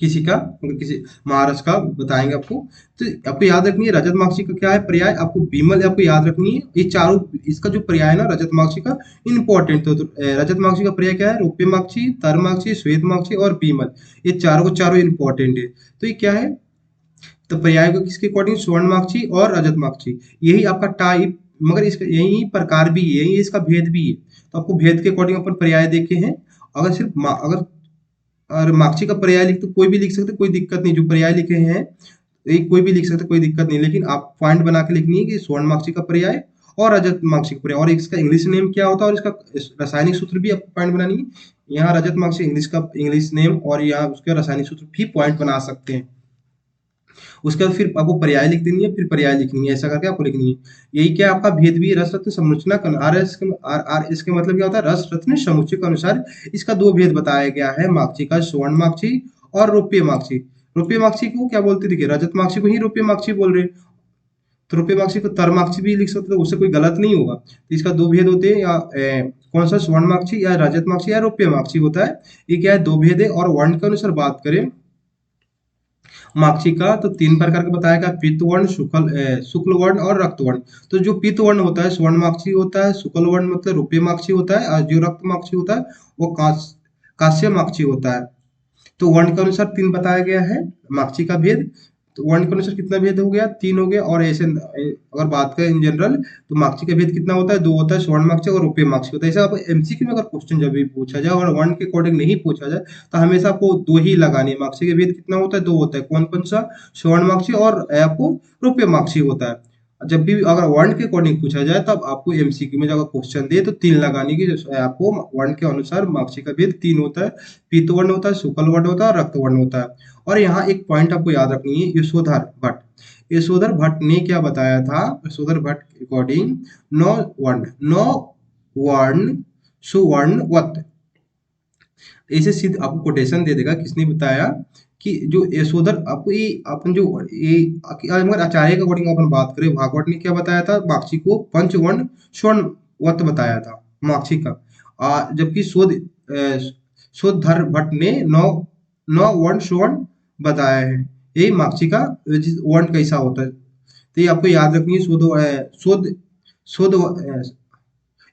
किसी का, किसी महाराष्ट्र का बताएंगे आपको। तो आपको याद रखनी है रजत माक्षी का क्या है पर्याय, आपको बीमल आपको याद रखनी है। ये चारों, इसका जो पर्याय है ना रजत माक्षी का इंपॉर्टेंट, तो रजत माक्षी का पर्याय क्या है, रुपये माक्षी, तर माक्षी, श्वेत माक्षी और बीमल। ये चारों को चारों इंपॉर्टेंट है। तो ये क्या है, तो पर्याय को किसके अकॉर्डिंग, स्वर्णमाक्षी और रजत माक्षी, यही आपका टाइप, मगर इसका यही प्रकार भी है, यही इसका भेद भी है। तो आपको भेद के अकॉर्डिंग अपन पर्याय देखे हैं। अगर सिर्फ अगर और माक्षी का पर्याय लिख तो कोई भी लिख सकते, कोई दिक्कत नहीं, जो पर्याय लिखे हैं एक कोई भी लिख सकते, कोई दिक्कत नहीं, लेकिन आप पॉइंट बना के लिखनी है कि स्वर्ण माक्षी का पर्याय और रजत माक्षी का पर्याय, और इसका इंग्लिश नेम क्या होता है, और इसका रासायनिक सूत्र भी आपको पॉइंट बनानी है। यहाँ रजत माक्षी इंग्लिश नेम, और यहाँ उसका रासायनिक सूत्र भी पॉइंट बना सकते हैं। उसके बाद फिर आपको पर्याय लिख देनी है, फिर पर्याय लिखनी है, ऐसा करके आपको लिखनी है। यही क्या आपका भेद भी, रस रत्न समुच्चना RS के मतलब क्या होता है, रस रत्न समुच्चय के अनुसार इसका 2 भेद बताया गया है, माक्षी का स्वर्ण माक्षी और रुपये माक्षी। रुपये माक्षी को क्या बोलते, देखिए रजत माक्षी को ही रुपये माक्षी बोल रहे हैं, तो रुपये माक्षी को तर माक्षी भी लिख सकते, तो उससे कोई गलत नहीं होगा। तो इसका 2 भेद होते हैं, या कौन सा, स्वर्ण माक्षी या रजत माक्षी या रुपये माक्षी होता है। ये क्या है, 2 भेद है। और वर्ण के अनुसार बात करें माक्षी का, तो 3 प्रकार का बताया गया, पित्त वर्ण, शुक्ल वर्ण और रक्त वर्ण। तो जो पित्त वर्ण होता है स्वर्ण माक्षी होता है, शुक्ल वर्ण मतलब रुपये माक्षी होता है, और जो रक्त माक्षी होता है वो कांस्य माक्षी होता है। तो वर्ण के अनुसार 3 बताया गया है माक्षी का भेद। तो वर्ण के अनुसार कितना भेद हो गया, 3 हो गया। और ऐसे अगर बात करें इन जनरल तो माक्षी का भेद कितना होता है, 2 होता है, स्वर्ण माक्षी और रुपये माक्षी होता है। ऐसा आप एमसीक्यू में अगर क्वेश्चन जब भी पूछा जाए और वर्ण के अकॉर्डिंग नहीं पूछा जाए तो हमेशा आपको 2 ही लगानी है। माक्षी का भेद कितना होता है, 2 होता है। कौन कौन सा, स्वर्ण माक्षी और आपको रुपये माक्षी होता है। जब भी अगर वर्ण के अकॉर्डिंग पूछा जाए तब आपको एमसीक्यू में जब क्वेश्चन दे तो 3 लगाने की, आपको वर्ण के अनुसार माक्षी का भेद 3 होता है। पीत वर्ण होता है, शुक्ल वर्ण होता है और रक्त वर्ण होता है। और यहाँ एक पॉइंट आपको याद रखनी है, यशोधर भट्ट, यशोधर भट्ट ने क्या बताया था, यशोधर भट्ट के अकॉर्डिंग 9 वर्ण, 9 वर्ण सुवर्णवत, ऐसे सिद्ध आपको कोटेशन दे देगा किसने बताया कि जो यशोधर, आपको ये अपन जो ये अगर आचार्य के अकॉर्डिंग अपन बात करें, भागवत ने क्या बताया था, माक्षी को पंचवर्ण स्वर्णवत बताया था माक्षी का। जबकि शोधधर भट्ट ने 9 वर्ण स्वर्ण बताया है। यही माक्षी का वर्ण कैसा होता है, तो ये आपको याद रखनी है। शोध शोध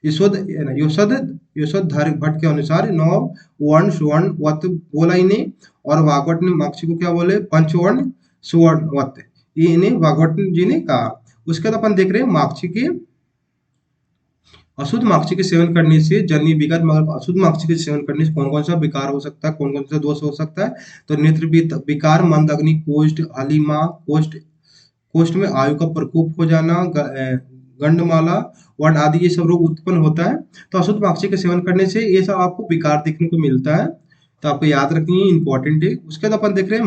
यशोद यशोद यशोधर भट्ट के अनुसार 9 वर्ण सुवर्ण वत बोला इन्हें, और भागवत ने माक्षी को क्या बोले, पंचवर्ण सुवर्ण वत, ये इन्हें भागवत जी ने कहा। उसके बाद अपन देख रहे हैं माक्षी के, अशुद्ध माक्षी के सेवन करने से जननी विकार, मगर अशुद्ध माक्षी के सेवन करने से कौन कौन सा विकार हो सकता है, कौन कौन सा दोष हो सकता है। तो नेत्र विकार, मंद अग्नि, कोष्ठ, हलिमा, कोष्ठ, कोष्ठ में आयु का प्रकोप हो जाना, गंडमाला वर्ण आदि ये सब रोग उत्पन्न होता है। तो अशुद्ध माक्षी के सेवन करने से ये सब आपको विकार देखने को मिलता है, तो आपको याद रखनी है, इंपॉर्टेंट है। उसके बाद अपन देख रहे हैं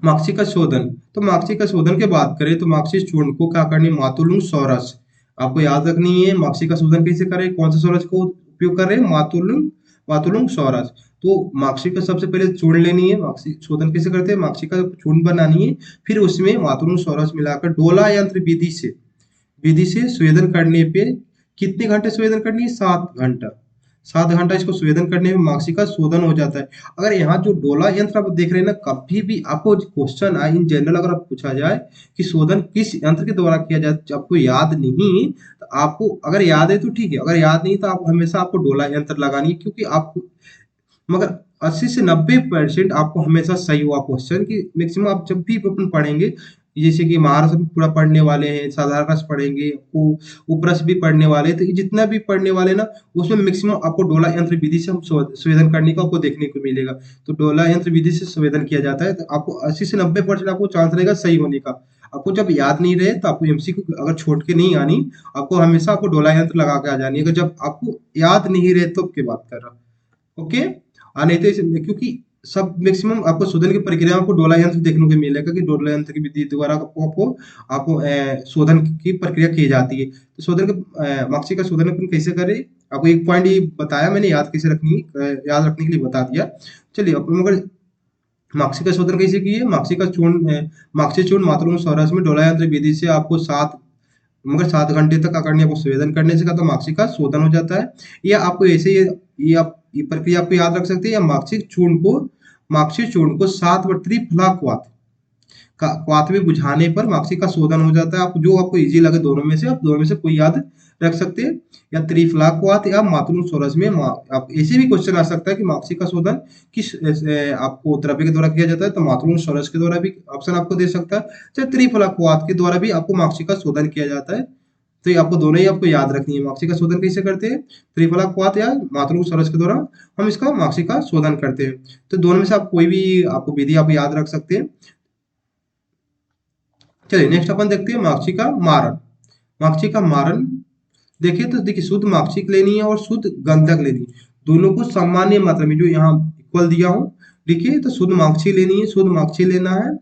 माक्षी का शोधन। तो माक्षी का शोधन की बात करें तो माक्षी चूर्ण को क्या करनी है, मातुलुंग सौरस, आपको याद रखनी है। माक्षी का शोधन कैसे करें, कौन सा सौरस को उपयोग कर रहे हैं, मातुलुंग, मातुलुंग सौरस। तो माक्षी का सबसे पहले चूर्ण लेनी है। माक्षी शोधन कैसे करते हैं, माक्षी का चूर्ण बनानी है, फिर उसमें मातुलुंग सौरस मिलाकर डोला यंत्र विधि से स्वेदन करने पे कितने घंटे स्वेदन करनी है, 7 घंटा। 7 घंटा इसको स्वेदन करने में माक्षी का शोधन हो जाता है। अगर यहाँ जो डोला यंत्र आप देख रहे हैं ना, कभी भी आपको क्वेश्चन आए इन जनरल अगर आप पूछा जाए कि शोधन किस यंत्र के द्वारा किया जाए, आपको याद नहीं तो आपको, अगर याद है तो ठीक है, अगर याद नहीं तो आप हमेशा आपको डोला यंत्र लगानी है, क्योंकि आपको, मगर 80 से 90% आपको हमेशा सही हुआ क्वेश्चन कि मैक्सिमम आप जब भी अपन पढ़ेंगे, जैसे कि महारस भी पूरा पढ़ने वाले हैं, साधारण रस पढ़ेंगे, उपरस भी पढ़ने वाले हैं, तो ये जितना भी पढ़ने वाले ना उसमें मैक्सिमम आपको डोला यंत्र विधि से हम संवेदन करने का आपको देखने को मिलेगा। तो डोला यंत्र विधि से संवेदन किया जाता है, तो आपको 80 से 90% आपको चांस रहेगा सही होने का। आपको जब याद नहीं रहे तो आपको एमसीक्यू अगर छोड़ के नहीं आनी, आपको हमेशा आपको डोला यंत्र लगा के आ जानी है, अगर जब आपको याद नहीं रहे तो की बात कर रहा, ओके। नहीं तो क्योंकि सब मैक्सिमम आपको शोधन की प्रक्रिया आपको डोला यंत्र देखने को मिलेगा कि डोला यंत्र की विधि द्वारा आपको शोधन की प्रक्रिया की जाती है। तो शोधन के माक्षी का शोधन अपन कैसे करें, आपको एक पॉइंट ये बताया मैंने, याद कैसे रखनी, याद रखने के लिए बता दिया। चलिए अपन मगर माक्षी का शोधन कैसे किए, माक्षी चूर्ण मात्रा सौराष्ट्र में डोला यंत्र विधि से आपको 7 घंटे तक करनी, आपको संवेदन करने से तो माक्षी का शोधन हो जाता है। या आपको ऐसे ये आप ये प्रक्रिया आपको याद रख सकते हैं, या माक्षी चूर्ण को 7 बार त्रिफला क्वाथ में बुझाने पर माक्षी का शोधन हो जाता है। आप जो आपको इजी लगे दोनों में से, आप दोनों में से कोई याद रख सकते हैं, या त्रिफला क्वाथ या मातुलुंग सोरस में। आप ऐसे भी क्वेश्चन आ सकता है कि माक्षी का शोधन किस आपको द्रव्य के द्वारा किया जाता है, तो मातुलुंग सोरस के द्वारा भी ऑप्शन आपको दे सकता है, चाहे त्रिफला क्वाथ के द्वारा भी आपको माक्षी का शोधन किया जाता है। तो ये आपको दोनों ही आपको याद रखनी है। माक्षी का शोधन कैसे करते हैं, त्रिफला क्वाथ या मातृ सरस के द्वारा हम इसका माक्षी का शोधन करते हैं। तो दोनों में से आप कोई भी आपको विधि आप याद रख सकते हैं। चलिए नेक्स्ट अपन देखते हैं माक्षी का मारण। माक्षी का मारण देखिए तो देखिए, शुद्ध माक्षिक लेनी है और शुद्ध गंधक लेनी है, दोनों को सामान्य मात्रा में जो यहाँ इक्वल दिया हूं देखिए, तो शुद्ध माक्षी लेनी है, शुद्ध माक्षी लेना है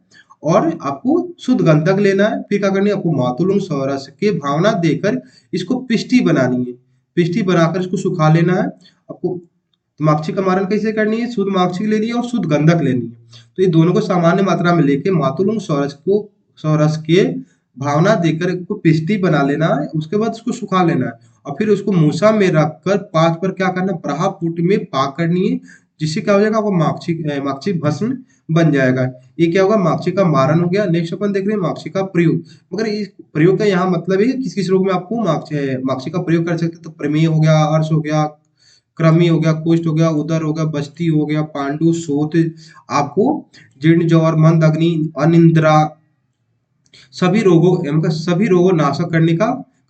और आपको शुद्ध गंधक लेना है। फिर क्या करनी है, आपको मातुलुंग सौरस के भावना देकर इसको पिष्टी बनानी है, पिष्टी बनाकर इसको सुखा लेना है। आपको माक्षी का मारण कैसे करनी है, शुद्ध माक्षी लेनी है और शुद्ध गंधक लेनी है। तो ये दोनों को सामान्य मात्रा में लेके मातुलुंग सौरस के भावना देकर इसको पिष्टी बना लेना है, उसके बाद उसको सुखा लेना है और फिर उसको मूसा में रखकर 5 पर क्या करना, ब्रह्मपुट में पाक करनी है, जिससे क्या हो जाएगा, आपको माक्षी भस्म बन जाएगा। ये क्या होगा, माक्षी का मारण हो गया। नेक्स्ट अपन देख रहे हैं माक्षी का प्रयोग। मगर इस प्रयोग का यहाँ मतलब है कि किस किस रोग में आपको माक्षी का प्रयोग कर सकते हैं, तो प्रमेय हो गया, अर्श हो गया, क्रमी हो गया, कुष्ठ हो गया, उदर हो गया, बस्ती हो गया, पांडु, शोथ, आपको जीर्ण ज्वर, मंद अग्नि, अनिंद्रा, सभी रोगों नाशक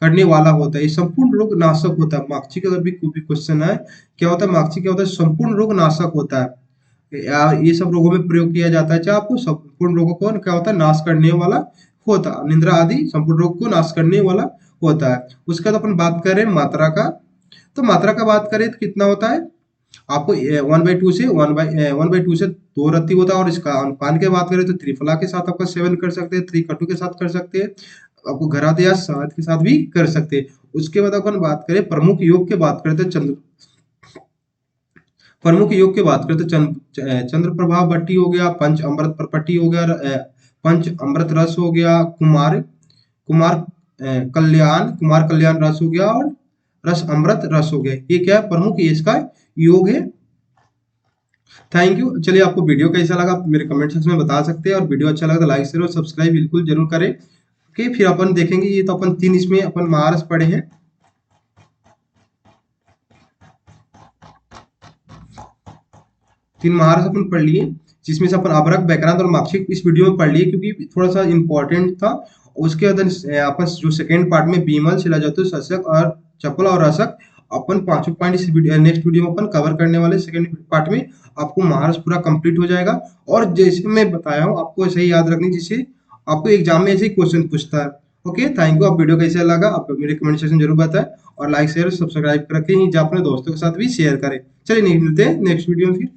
करने वाला होता है। ये संपूर्ण रोग नाशक होता है। माक्षी का अगर भी कोई भी क्वेश्चन है, क्या होता है माक्षी, क्या होता है संपूर्ण रोग नाशक होता है। ये सब रोगों में प्रयोग किया जाता है, चाहे आपको संपूर्ण रोगों को क्या होता है नाश करने वाला होता है। निंद्रा आदि संपूर्ण रोग को नाश करने वाला होता है। उसके बाद अपन बात करें मात्रा का, तो मात्रा का बात करें तो कितना होता है आपको 1/2 से 1/2 से 2 रत्ती होता है। और इसका अनुपान की बात करें तो त्रिफला के साथ आपका सेवन कर सकते हैं, त्रिकटु के साथ कर सकते हैं, आपको घरात या शहद के साथ भी कर सकते हैं। उसके बाद अपन बात करें प्रमुख योग की बात करते हैं, प्रमुख योग की बात करते चंद्र प्रभाव भट्टी हो गया, पंच अमृत परपट्टी हो गया, पंच अमृत रस हो गया, कुमार कुमार कल्याण रस हो गया, और रस अमृत रस हो गया। ये क्या है प्रमुख, ये इसका योग है। Thank you. चलिए आपको वीडियो कैसा लगा आप मेरे कमेंट सेक्शन में बता सकते हैं, और वीडियो अच्छा लगा तो लाइक शेयर और सब्सक्राइब बिल्कुल जरूर करें। ओके, फिर अपन देखेंगे, ये तो अपन 3 इसमें अपन महारस पढ़े हैं। 3 महारस अपन पढ़ लिए, जिसमें से अपन अभ्रक, व्याकरण और माक्षिक इस वीडियो में पढ़ लिए, क्योंकि थोड़ा सा इंपॉर्टेंट था। उसके बाद अपन जो सेकेंड पार्ट में बीमल, शिलाजतु, शशक और चपल और रसक, अपन पांचों पॉइंट इस नेक्स्ट वीडियो में अपन कवर करने वाले। सेकेंड पार्ट में आपको महारस पूरा कंप्लीट हो जाएगा, और जैसे मैं बताया हूँ आपको ऐसे ही याद रखनी, जिससे आपको एग्जाम में ऐसे ही क्वेश्चन पूछता है। Okay, thank you. आप वीडियो कैसा लगा आप मेरे कमेंट सेक्शन जरूर बताएं, और लाइक शेयर सब्सक्राइब करके ही अपने दोस्तों के साथ भी शेयर करें। चलिए मिलते हैं नेक्स्ट वीडियो में फिर।